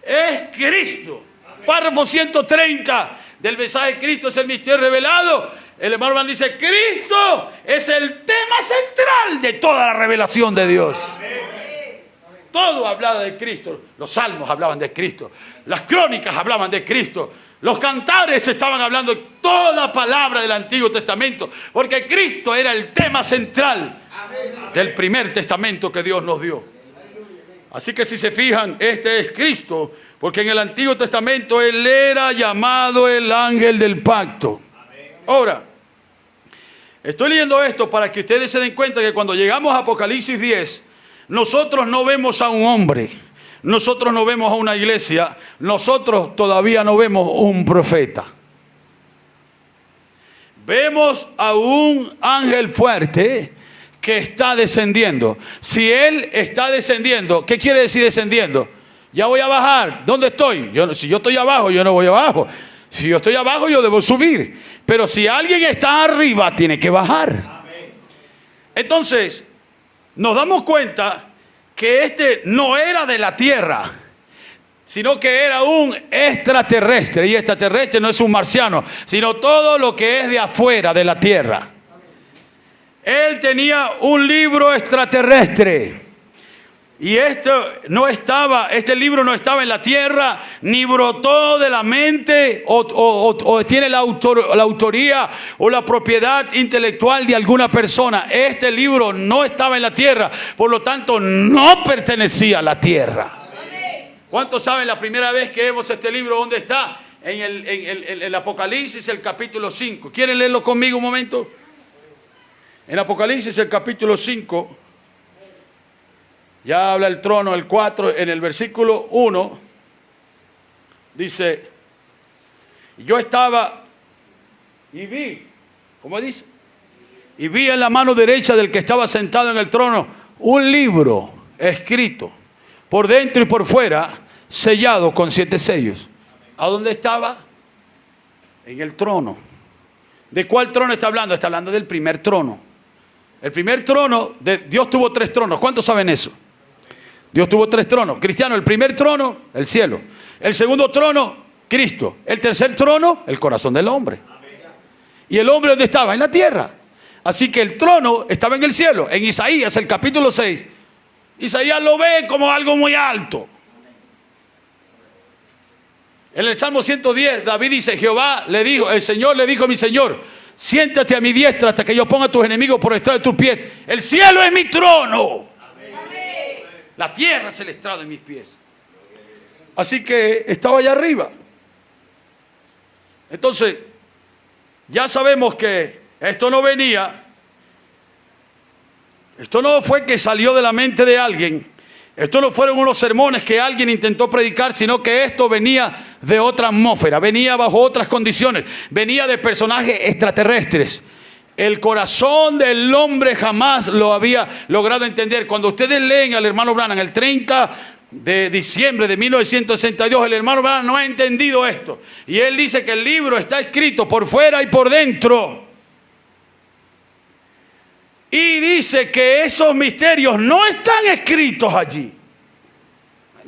Speaker 1: es Cristo. Párrafo 130 del mensaje: Cristo es el misterio revelado. El hermano Branham dice: Cristo es el tema central de toda la revelación de Dios. Todo hablaba de Cristo. Los salmos hablaban de Cristo, las crónicas hablaban de Cristo, los cantares estaban hablando de toda palabra del Antiguo Testamento, porque Cristo era el tema central del primer testamento que Dios nos dio. Así que si se fijan, este es Cristo, porque en el Antiguo Testamento Él era llamado el ángel del pacto. Ahora, estoy leyendo esto para que ustedes se den cuenta que cuando llegamos a Apocalipsis 10, nosotros no vemos a un hombre, nosotros no vemos a una iglesia, nosotros todavía no vemos un profeta. Vemos a un ángel fuerte que está descendiendo. Si Él está descendiendo, ¿qué quiere decir descendiendo? Ya voy a bajar. ¿Dónde estoy? Si yo estoy abajo, yo no voy abajo. Si yo estoy abajo, yo debo subir. Pero si alguien está arriba, tiene que bajar. Entonces, nos damos cuenta que este no era de la tierra, sino que era un extraterrestre. Y extraterrestre no es un marciano, sino todo lo que es de afuera de la tierra. Él tenía un libro extraterrestre. Y este libro no estaba en la tierra, ni brotó de la mente o tiene la autoría o la propiedad intelectual de alguna persona. Este libro no estaba en la tierra, por lo tanto no pertenecía a la tierra. ¿Cuántos saben la primera vez que vemos este libro? ¿Dónde está? En el Apocalipsis, el capítulo 5. ¿Quieren leerlo conmigo un momento? En Apocalipsis, el capítulo 5. Ya habla el trono, el 4, en el versículo 1, dice: yo estaba y vi, ¿cómo dice? Y vi en la mano derecha del que estaba sentado en el trono un libro escrito, por dentro y por fuera, sellado con 7 sellos. ¿A dónde estaba? En el trono. ¿De cuál trono está hablando? Está hablando del primer trono. El primer trono, Dios tuvo 3 tronos. ¿Cuántos saben eso? Dios tuvo 3 tronos. Cristiano, el primer trono, el cielo. El segundo trono, Cristo. El tercer trono, el corazón del hombre. ¿Y el hombre dónde estaba? En la tierra. Así que el trono estaba en el cielo. En Isaías, el capítulo 6, Isaías lo ve como algo muy alto. En el Salmo 110, David dice, Jehová le dijo, el Señor le dijo a mi Señor, siéntate a mi diestra hasta que yo ponga a tus enemigos por estrado de tus pies. El cielo es mi trono. Amén. La tierra es el estrado de mis pies. Así que estaba allá arriba. Entonces, ya sabemos que esto no venía, esto no fue que salió de la mente de alguien, esto no fueron unos sermones que alguien intentó predicar, sino que esto venía de otra atmósfera, venía bajo otras condiciones, venía de personajes extraterrestres. El corazón del hombre jamás lo había logrado entender. Cuando ustedes leen al hermano Branham el 30 de diciembre de 1962, el hermano Branham no ha entendido esto. Y él dice que el libro está escrito por fuera y por dentro. Y dice que esos misterios no están escritos allí.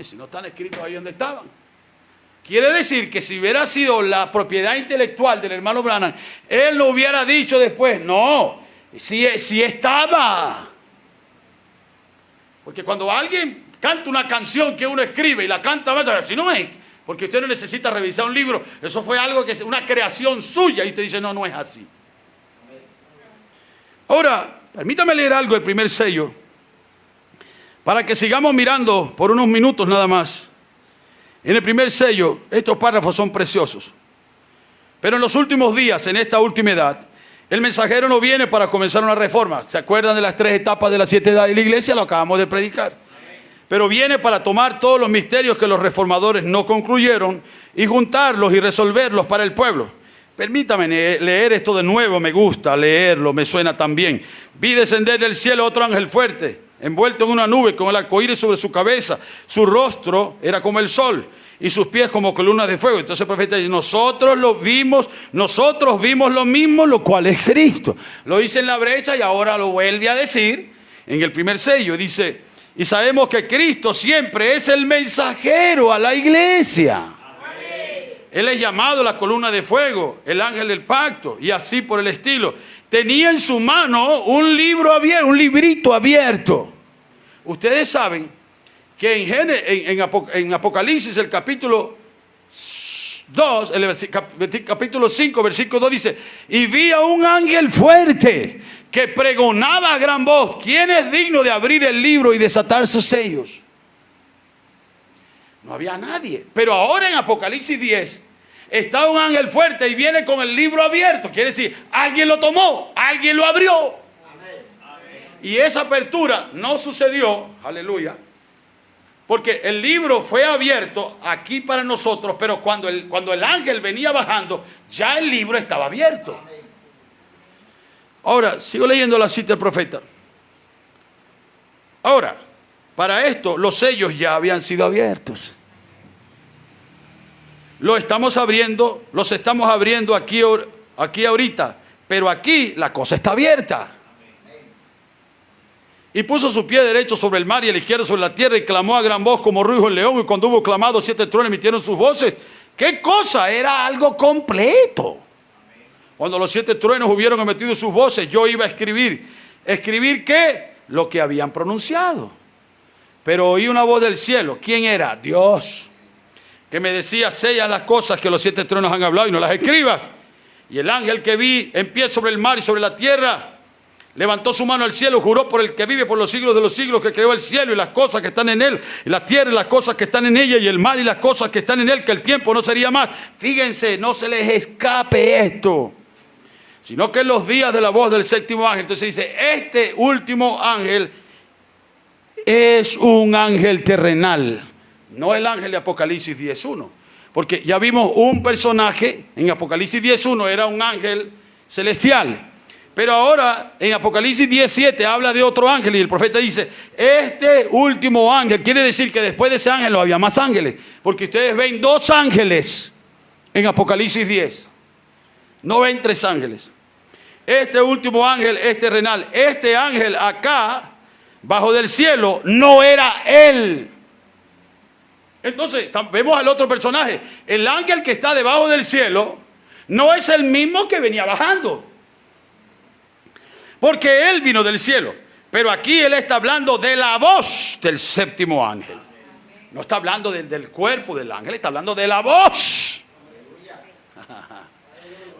Speaker 1: Si no están escritos ahí donde estaban. Quiere decir que si hubiera sido la propiedad intelectual del hermano Branham, él no hubiera dicho después, no, si estaba. Porque cuando alguien canta una canción que uno escribe y la canta, si no es, porque usted no necesita revisar un libro, eso fue algo que es una creación suya y usted dice, no, no es así. Ahora, permítame leer algo del primer sello, para que sigamos mirando por unos minutos nada más. En el primer sello, estos párrafos son preciosos. Pero en los últimos días, en esta última edad, el mensajero no viene para comenzar una reforma. ¿Se acuerdan de las 3 etapas de las 7 edades de la iglesia? Lo acabamos de predicar. Pero viene para tomar todos los misterios que los reformadores no concluyeron y juntarlos y resolverlos para el pueblo. Permítame leer esto de nuevo, me gusta leerlo, me suena tan bien. Vi descender del cielo otro ángel fuerte, envuelto en una nube con el arcoíris sobre su cabeza. Su rostro era como el sol y sus pies como columnas de fuego. Entonces el profeta dice, nosotros vimos lo mismo, lo cual es Cristo. Lo dice en la brecha y ahora lo vuelve a decir en el primer sello. Dice, y sabemos que Cristo siempre es el mensajero a la iglesia. Él es llamado la columna de fuego, el ángel del pacto y así por el estilo. Tenía en su mano un libro abierto, un librito abierto. Ustedes saben que en Apocalipsis, el capítulo 2, el capítulo 5, versículo 2 dice, y vi a un ángel fuerte que pregonaba a gran voz, ¿quién es digno de abrir el libro y desatar sus sellos? No había nadie. Pero ahora en Apocalipsis 10 está un ángel fuerte y viene con el libro abierto. Quiere decir, alguien lo tomó, alguien lo abrió. Amén. Y esa apertura no sucedió, aleluya, porque el libro fue abierto aquí para nosotros, pero cuando el ángel venía bajando, ya el libro estaba abierto. Ahora, sigo leyendo la cita del profeta. Ahora, para esto, los sellos ya habían sido abiertos. Los estamos abriendo aquí ahorita, pero aquí la cosa está abierta. Y puso su pie derecho sobre el mar y el izquierdo sobre la tierra y clamó a gran voz como ruido el león, y cuando hubo clamado 7 truenos emitieron sus voces. ¿Qué cosa? Era algo completo. Cuando los 7 truenos hubieron emitido sus voces, yo iba a escribir. ¿Escribir qué? Lo que habían pronunciado. Pero oí una voz del cielo. ¿Quién era? Dios. Que me decía, sella las cosas que los 7 truenos han hablado y no las escribas. Y el ángel que vi en pie sobre el mar y sobre la tierra, levantó su mano al cielo, juró por el que vive por los siglos de los siglos, que creó el cielo y las cosas que están en él, y la tierra y las cosas que están en ella, y el mar y las cosas que están en él, que el tiempo no sería más. Fíjense, no se les escape esto, sino que en los días de la voz del 7º ángel. Entonces dice, este último ángel es un ángel terrenal, no el ángel de Apocalipsis 10.1, porque ya vimos un personaje en Apocalipsis 10.1, era un ángel celestial. Pero ahora en Apocalipsis 17 habla de otro ángel y el profeta dice, este último ángel, quiere decir que después de ese ángel no había más ángeles, porque ustedes ven 2 ángeles en Apocalipsis 10, no ven 3 ángeles. Este último ángel es terrenal. Este ángel acá, bajo del cielo, no era él. Entonces vemos al otro personaje. El ángel que está debajo del cielo no es el mismo que venía bajando, porque él vino del cielo. Pero aquí él está hablando de la voz del séptimo ángel. No está hablando del cuerpo del ángel, está hablando de la voz.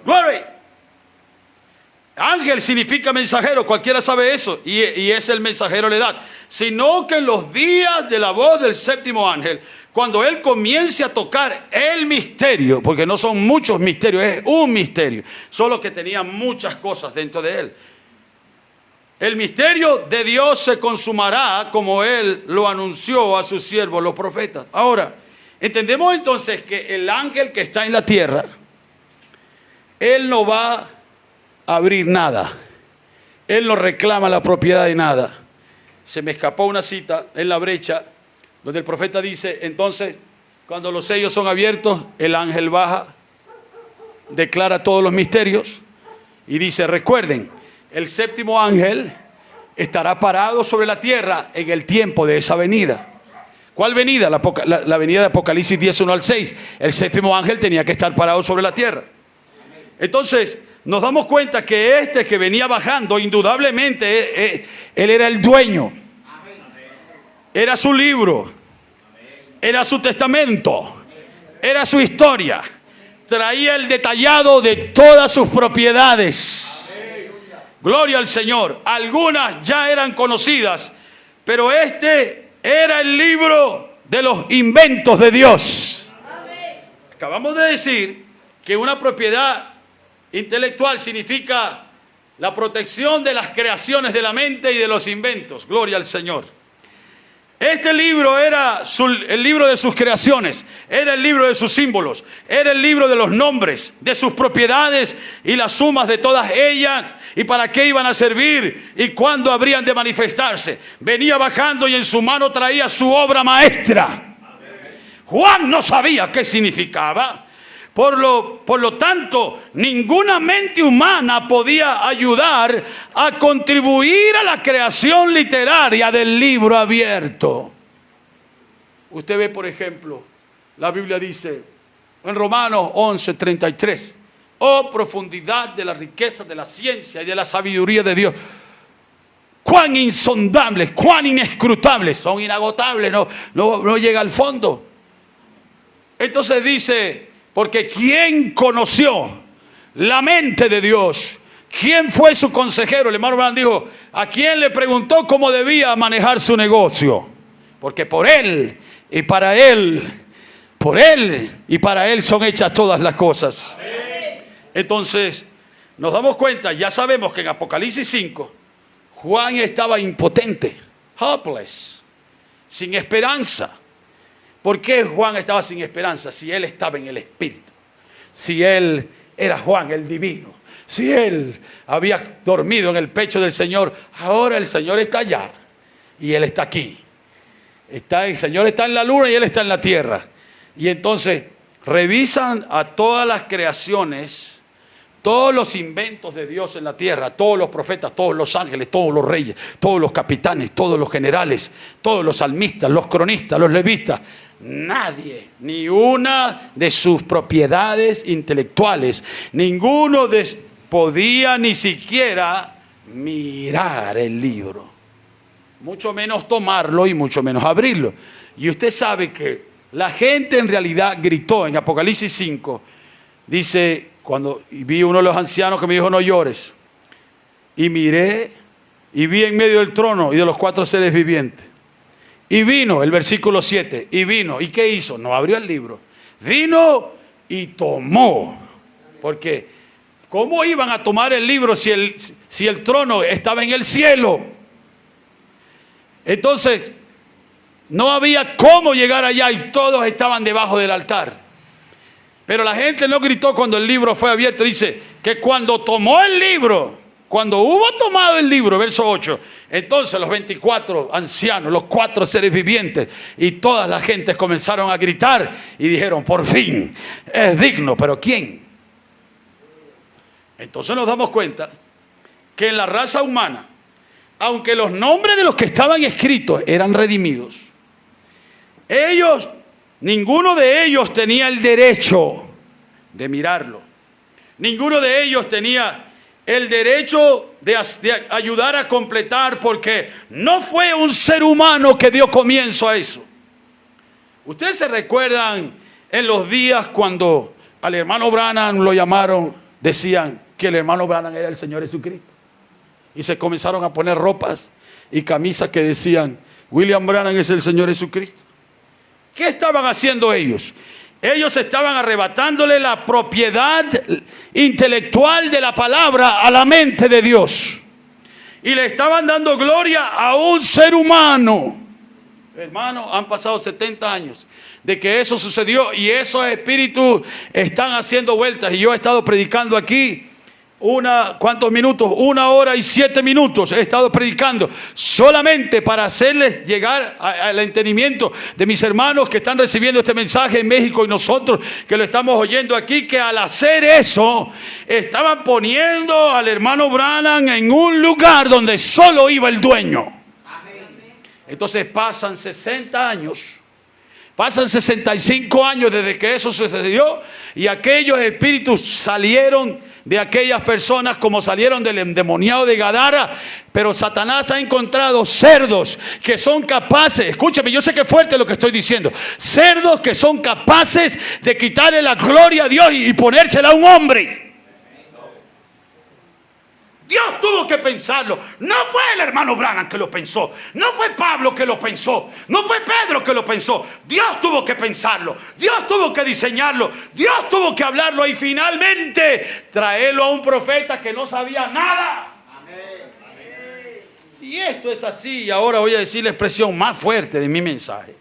Speaker 1: Glory. Ángel significa mensajero, cualquiera sabe eso, y es el mensajero de la edad. Sino que en los días de la voz del séptimo ángel, cuando él comience a tocar el misterio, porque no son muchos misterios, es un misterio, solo que tenía muchas cosas dentro de él. El misterio de Dios se consumará como él lo anunció a sus siervos, los profetas. Ahora, entendemos entonces que el ángel que está en la tierra, él no va a abrir nada. Él no reclama la propiedad de nada. Se me escapó una cita en la brecha donde el profeta dice, entonces, cuando los sellos son abiertos, el ángel baja, declara todos los misterios y dice, recuerden, el séptimo ángel estará parado sobre la tierra en el tiempo de esa venida. ¿Cuál venida? La venida de Apocalipsis 10, 1 al 6. El séptimo ángel tenía que estar parado sobre la tierra. Entonces, nos damos cuenta que este que venía bajando, indudablemente, él era el dueño. Era su libro, era su testamento, era su historia. Traía el detallado de todas sus propiedades. Gloria al Señor. Algunas ya eran conocidas, pero este era el libro de los inventos de Dios. Acabamos de decir que una propiedad intelectual significa la protección de las creaciones de la mente y de los inventos. Gloria al Señor. Este libro era el libro de sus creaciones, era el libro de sus símbolos, era el libro de los nombres, de sus propiedades y las sumas de todas ellas, y para qué iban a servir y cuándo habrían de manifestarse. Venía bajando y en su mano traía su obra maestra. Juan no sabía qué significaba. Por lo tanto, ninguna mente humana podía ayudar a contribuir a la creación literaria del libro abierto. Usted ve, por ejemplo, la Biblia dice en Romanos 11:33, oh profundidad de la riqueza de la ciencia y de la sabiduría de Dios. Cuán insondables, cuán inescrutables, son inagotables, no llega al fondo. Entonces dice, porque ¿quién conoció la mente de Dios? ¿Quién fue su consejero? El hermano Branham dijo, ¿a quién le preguntó cómo debía manejar su negocio? Porque por él y para él, por él y para él son hechas todas las cosas. Entonces, nos damos cuenta, ya sabemos que en Apocalipsis 5, Juan estaba impotente, hopeless, sin esperanza. ¿Por qué Juan estaba sin esperanza? Si él estaba en el Espíritu, si él era Juan el divino, si él había dormido en el pecho del Señor, ahora el Señor está allá y él está aquí. El Señor está en la luna y él está en la tierra. Y entonces revisan a todas las creaciones, todos los inventos de Dios en la tierra, todos los profetas, todos los ángeles, todos los reyes, todos los capitanes, todos los generales, todos los salmistas, los cronistas, los levitas. Nadie, ni una de sus propiedades intelectuales, ninguno podía ni siquiera mirar el libro, mucho menos tomarlo y mucho menos abrirlo. Y usted sabe que la gente en realidad gritó en Apocalipsis 5, dice, cuando vi uno de los ancianos que me dijo no llores, y miré y vi en medio del trono y de los 4 seres vivientes. Y vino, el versículo 7, y vino, ¿y qué hizo? No abrió el libro. Vino y tomó. Porque, ¿cómo iban a tomar el libro si el trono estaba en el cielo? Entonces, no había cómo llegar allá y todos estaban debajo del altar. Pero la gente no gritó cuando el libro fue abierto. Dice que cuando tomó el libro, cuando hubo tomado el libro, verso 8, entonces los 24 ancianos, los 4 seres vivientes y todas las gentes comenzaron a gritar y dijeron, por fin, es digno. ¿Pero quién? Entonces nos damos cuenta que en la raza humana, aunque los nombres de los que estaban escritos eran redimidos, ellos ninguno de ellos tenía el derecho de mirarlo. Ninguno de ellos tenía el derecho de ayudar a completar, porque no fue un ser humano que dio comienzo a eso. Ustedes se recuerdan en los días cuando al hermano Branham lo llamaron, decían que el hermano Branham era el Señor Jesucristo. Y se comenzaron a poner ropas y camisas que decían, William Branham es el Señor Jesucristo. ¿Qué estaban haciendo ellos? Ellos estaban arrebatándole la propiedad intelectual de la palabra a la mente de Dios. Y le estaban dando gloria a un ser humano. Hermano, han pasado 70 años de que eso sucedió y esos espíritus están haciendo vueltas. Y yo he estado predicando aquí ¿cuántos minutos? 1 hora y 7 minutos he estado predicando solamente para hacerles llegar al entendimiento de mis hermanos que están recibiendo este mensaje en México y nosotros que lo estamos oyendo aquí, que al hacer eso estaban poniendo al hermano Branham en un lugar donde solo iba el dueño. Entonces pasan 60 años, pasan 65 años desde que eso sucedió y aquellos espíritus salieron de aquellas personas como salieron del endemoniado de Gadara. Pero Satanás ha encontrado cerdos que son capaces, escúchame, yo sé que es fuerte lo que estoy diciendo, cerdos que son capaces de quitarle la gloria a Dios y ponérsela a un hombre. Dios tuvo que pensarlo. No fue el hermano Branham que lo pensó, no fue Pablo que lo pensó, no fue Pedro que lo pensó. Dios tuvo que pensarlo, Dios tuvo que diseñarlo, Dios tuvo que hablarlo y finalmente traerlo a un profeta que no sabía nada. Si esto es así, ahora voy a decir la expresión más fuerte de mi mensaje.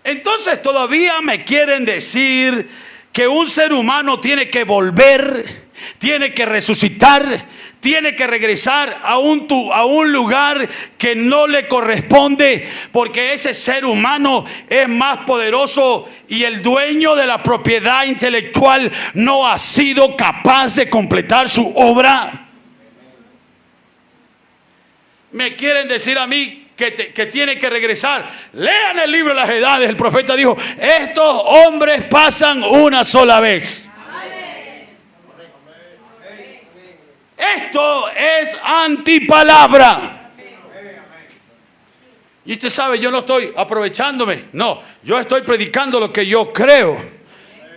Speaker 1: Entonces todavía me quieren decir que un ser humano tiene que volver, tiene que resucitar, tiene que regresar a un lugar que no le corresponde, porque ese ser humano es más poderoso y el dueño de la propiedad intelectual no ha sido capaz de completar su obra. Me quieren decir a mí que tiene que regresar. Lean el libro de las edades. El profeta dijo, estos hombres pasan una sola vez. Esto es antipalabra. Y usted sabe, yo no estoy aprovechándome. No, yo estoy predicando lo que yo creo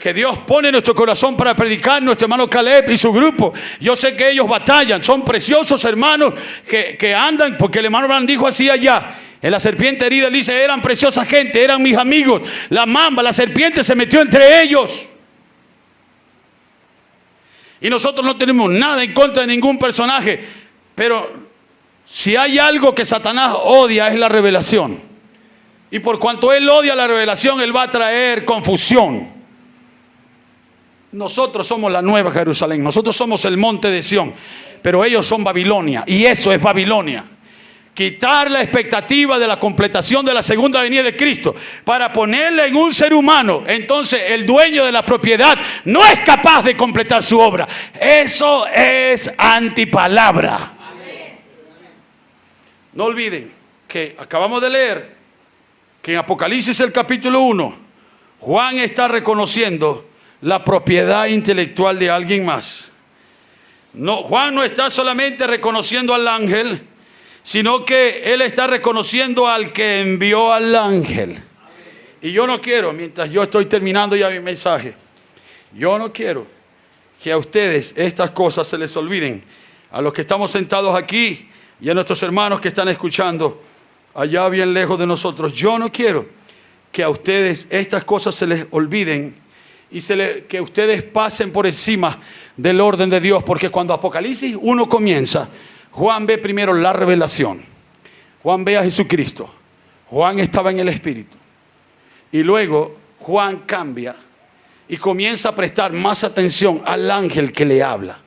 Speaker 1: que Dios pone en nuestro corazón para predicar. Nuestro hermano Caleb y su grupo, yo sé que ellos batallan. Son preciosos hermanos que andan, porque el hermano Branham dijo así allá en la serpiente herida, él dice, eran preciosa gente, eran mis amigos. La mamba, la serpiente se metió entre ellos. Y nosotros no tenemos nada en contra de ningún personaje, pero si hay algo que Satanás odia es la revelación. Y por cuanto él odia la revelación, él va a traer confusión. Nosotros somos la nueva Jerusalén, nosotros somos el monte de Sión, pero ellos son Babilonia, y eso es Babilonia. Quitar la expectativa de la completación de la segunda venida de Cristo para ponerla en un ser humano. Entonces el dueño de la propiedad no es capaz de completar su obra. Eso es antipalabra. No olviden que acabamos de leer que en Apocalipsis el capítulo 1 Juan está reconociendo la propiedad intelectual de alguien más. No, Juan no está solamente reconociendo al ángel, sino que él está reconociendo al que envió al ángel. Y yo no quiero, mientras yo estoy terminando ya mi mensaje, yo no quiero que a ustedes estas cosas se les olviden, a los que estamos sentados aquí y a nuestros hermanos que están escuchando allá bien lejos de nosotros. Yo no quiero que a ustedes estas cosas se les olviden y que ustedes pasen por encima del orden de Dios, porque cuando Apocalipsis 1 comienza, Juan ve primero la revelación. Juan ve a Jesucristo. Juan estaba en el Espíritu. Y luego Juan cambia y comienza a prestar más atención al ángel que le habla.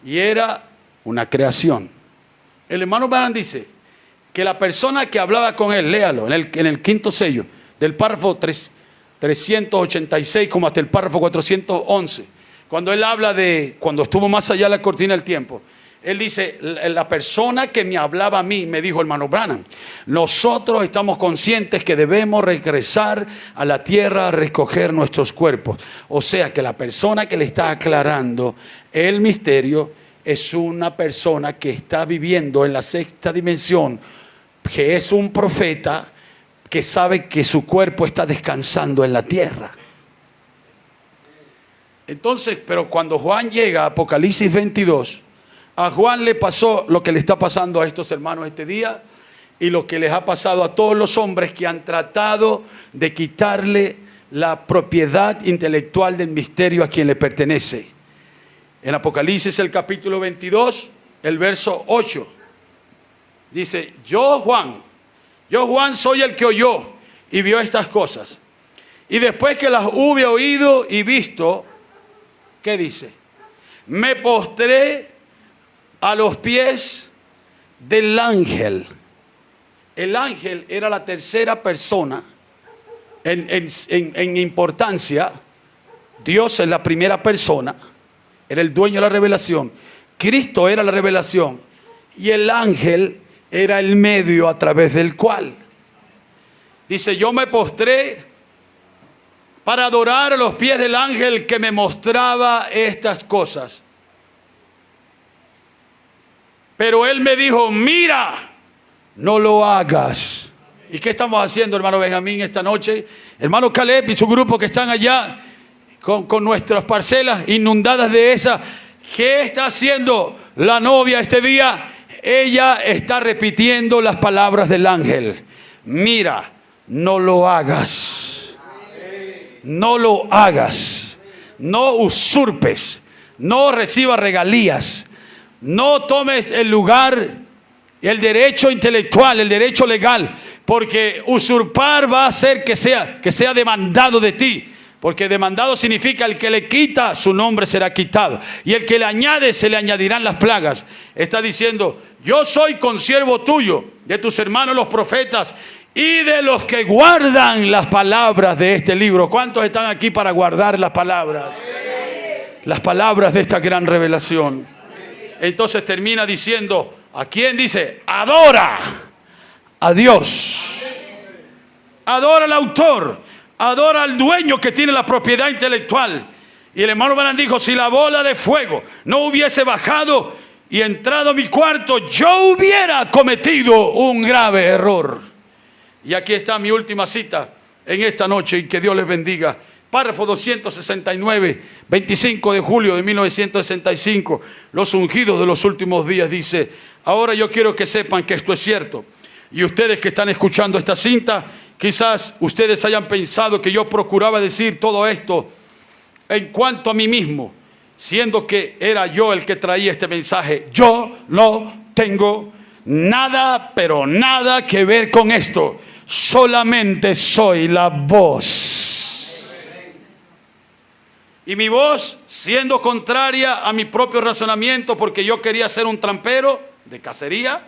Speaker 1: Y era una creación. El hermano Branham dice que la persona que hablaba con él, léalo, en el quinto sello, del párrafo 386 como hasta el párrafo 411, cuando él habla de cuando estuvo más allá de la cortina del tiempo, Él dice, la persona que me hablaba a mí, me dijo hermano Branham, nosotros estamos conscientes que debemos regresar a la tierra a recoger nuestros cuerpos. O sea que la persona que le está aclarando el misterio es una persona que está viviendo en la sexta dimensión, que es un profeta que sabe que su cuerpo está descansando en la tierra. Entonces, pero cuando Juan llega a Apocalipsis 22, a Juan le pasó lo que le está pasando a estos hermanos este día y lo que les ha pasado a todos los hombres que han tratado de quitarle la propiedad intelectual del misterio a quien le pertenece. En Apocalipsis el capítulo 22, el verso 8, dice, yo Juan soy el que oyó y vio estas cosas. Y después que las hube oído y visto, ¿qué dice? Me postré a los pies del ángel. El ángel era la tercera persona en importancia. Dios es la primera persona, era el dueño de la revelación. Cristo era la revelación y el ángel era el medio a través del cual. Dice, yo me postré para adorar a los pies del ángel que me mostraba estas cosas. Pero él me dijo, mira, no lo hagas. ¿Y qué estamos haciendo, hermano Benjamín, esta noche? Hermano Caleb y su grupo que están allá con nuestras parcelas inundadas de esa. ¿Qué está haciendo la novia este día? Ella está repitiendo las palabras del ángel. Mira, no lo hagas. No lo hagas. No usurpes. No recibas regalías. No tomes el lugar, el derecho intelectual, el derecho legal, porque usurpar va a hacer que sea demandado de ti. Porque demandado significa el que le quita, su nombre será quitado. Y el que le añade, se le añadirán las plagas. Está diciendo, yo soy consiervo tuyo, de tus hermanos los profetas y de los que guardan las palabras de este libro. ¿Cuántos están aquí para guardar las palabras? Las palabras de esta gran revelación. Entonces termina diciendo, ¿a quién dice? Adora a Dios. Adora al autor. Adora al dueño que tiene la propiedad intelectual. Y el hermano Branham dijo, si la bola de fuego no hubiese bajado y entrado a mi cuarto, yo hubiera cometido un grave error. Y aquí está mi última cita en esta noche, y que Dios les bendiga. Párrafo 269, 25 de julio de 1965. Los ungidos de los últimos días, dice, ahora yo quiero que sepan que esto es cierto. Y ustedes que están escuchando esta cinta, quizás ustedes hayan pensado que yo procuraba decir todo esto en cuanto a mí mismo, siendo que era yo el que traía este mensaje. Yo no tengo nada, pero nada que ver con esto. Solamente soy la voz. Y mi voz, siendo contraria a mi propio razonamiento, porque yo quería ser un trampero de cacería,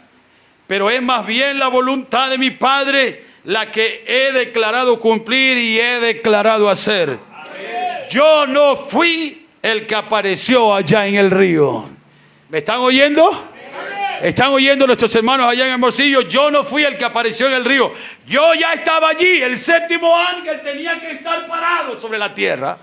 Speaker 1: pero es más bien la voluntad de mi Padre la que he declarado cumplir y he declarado hacer. Yo no fui el que apareció allá en el río. ¿Me están oyendo? ¿Están oyendo nuestros hermanos allá en Hermosillo? Yo no fui el que apareció en el río. Yo ya estaba allí. El séptimo ángel tenía que estar parado sobre la tierra.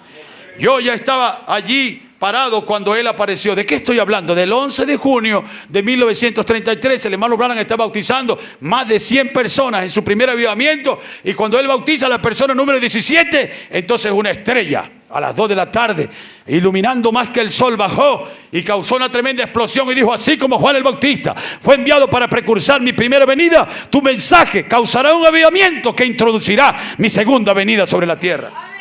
Speaker 1: Yo ya estaba allí parado cuando él apareció. ¿De qué estoy hablando? Del 11 de junio de 1933, el hermano Branham está bautizando más de 100 personas en su primer avivamiento, y cuando él bautiza a la persona número 17, entonces una estrella a las 2 de la tarde, iluminando más que el sol, bajó y causó una tremenda explosión y dijo, así como Juan el Bautista fue enviado para precursar mi primera venida, tu mensaje causará un avivamiento que introducirá mi segunda venida sobre la tierra.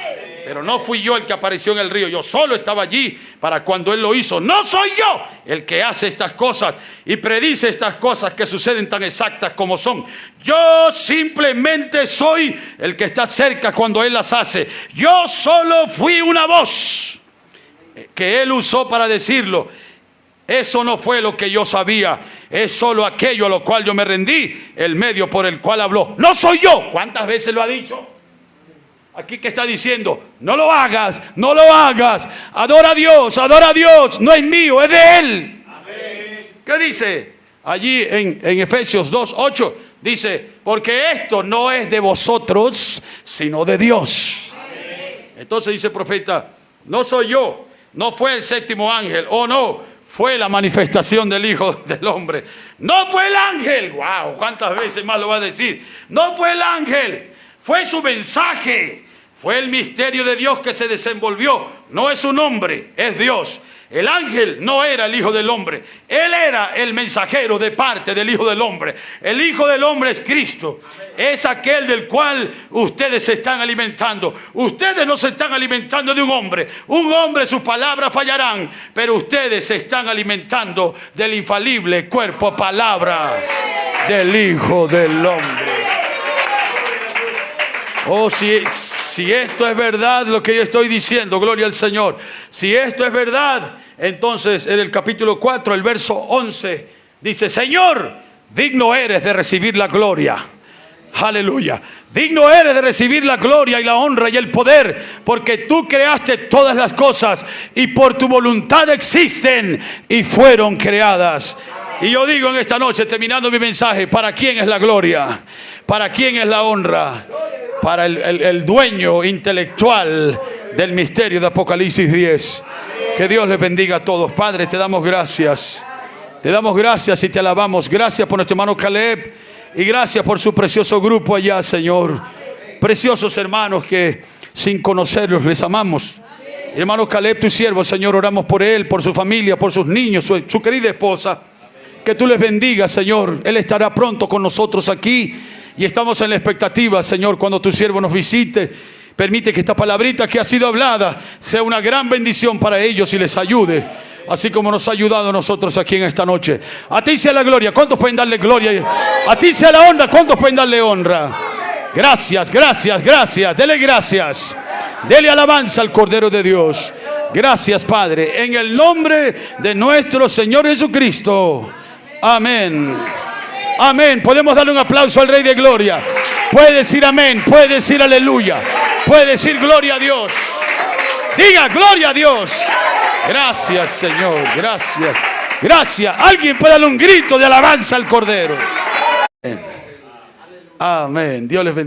Speaker 1: Pero no fui yo el que apareció en el río. Yo solo estaba allí para cuando él lo hizo. No soy yo el que hace estas cosas y predice estas cosas que suceden tan exactas como son. Yo simplemente soy el que está cerca cuando él las hace. Yo solo fui una voz que él usó para decirlo. Eso no fue lo que yo sabía. Es solo aquello a lo cual yo me rendí, el medio por el cual habló. No soy yo. ¿Cuántas veces lo ha dicho? Aquí que está diciendo, no lo hagas, no lo hagas. Adora a Dios, no es mío, es de Él. Amén. ¿Qué dice allí en Efesios 2:8? Dice, porque esto no es de vosotros, sino de Dios. Entonces dice el profeta, no soy yo, no fue el séptimo ángel, no, fue la manifestación del Hijo del Hombre. No fue el ángel, wow, ¿cuántas veces más lo va a decir? No fue el ángel, fue su mensaje, fue el misterio de Dios que se desenvolvió. No es un hombre, es Dios. El ángel no era el Hijo del Hombre, él era el mensajero de parte del Hijo del Hombre. El Hijo del Hombre es Cristo, es aquel del cual ustedes se están alimentando. Ustedes no se están alimentando de un hombre, sus palabras fallarán, pero ustedes se están alimentando del infalible cuerpo, palabra del Hijo del Hombre. Oh, si esto es verdad lo que yo estoy diciendo, gloria al Señor. Si esto es verdad, entonces en el capítulo 4, el verso 11, dice, Señor, digno eres de recibir la gloria. Aleluya. Digno eres de recibir la gloria y la honra y el poder, porque tú creaste todas las cosas y por tu voluntad existen y fueron creadas. Y yo digo en esta noche, terminando mi mensaje, ¿para quién es la gloria? ¿Para quién es la honra? Para el dueño intelectual del misterio de Apocalipsis 10. Que Dios les bendiga a todos. Padre, te damos gracias. Te damos gracias y te alabamos. Gracias por nuestro hermano Caleb y gracias por su precioso grupo allá, Señor. Preciosos hermanos que sin conocerlos les amamos. Hermano Caleb, tu siervo, Señor, oramos por él, por su familia, por sus niños, su querida esposa. Que tú les bendigas, Señor. Él estará pronto con nosotros aquí. Y estamos en la expectativa, Señor, cuando tu siervo nos visite. Permite que esta palabrita que ha sido hablada sea una gran bendición para ellos y les ayude, así como nos ha ayudado a nosotros aquí en esta noche. A ti sea la gloria. ¿Cuántos pueden darle gloria? A ti sea la honra. ¿Cuántos pueden darle honra? Gracias, gracias, gracias. Dele gracias. Dele alabanza al Cordero de Dios. Gracias, Padre. En el nombre de nuestro Señor Jesucristo. Amén. Amén. Podemos darle un aplauso al Rey de Gloria. Puede decir amén, puede decir aleluya, puede decir gloria a Dios. Diga gloria a Dios. Gracias, Señor, gracias. Gracias. Alguien puede darle un grito de alabanza al Cordero. Amén. Dios les bendiga.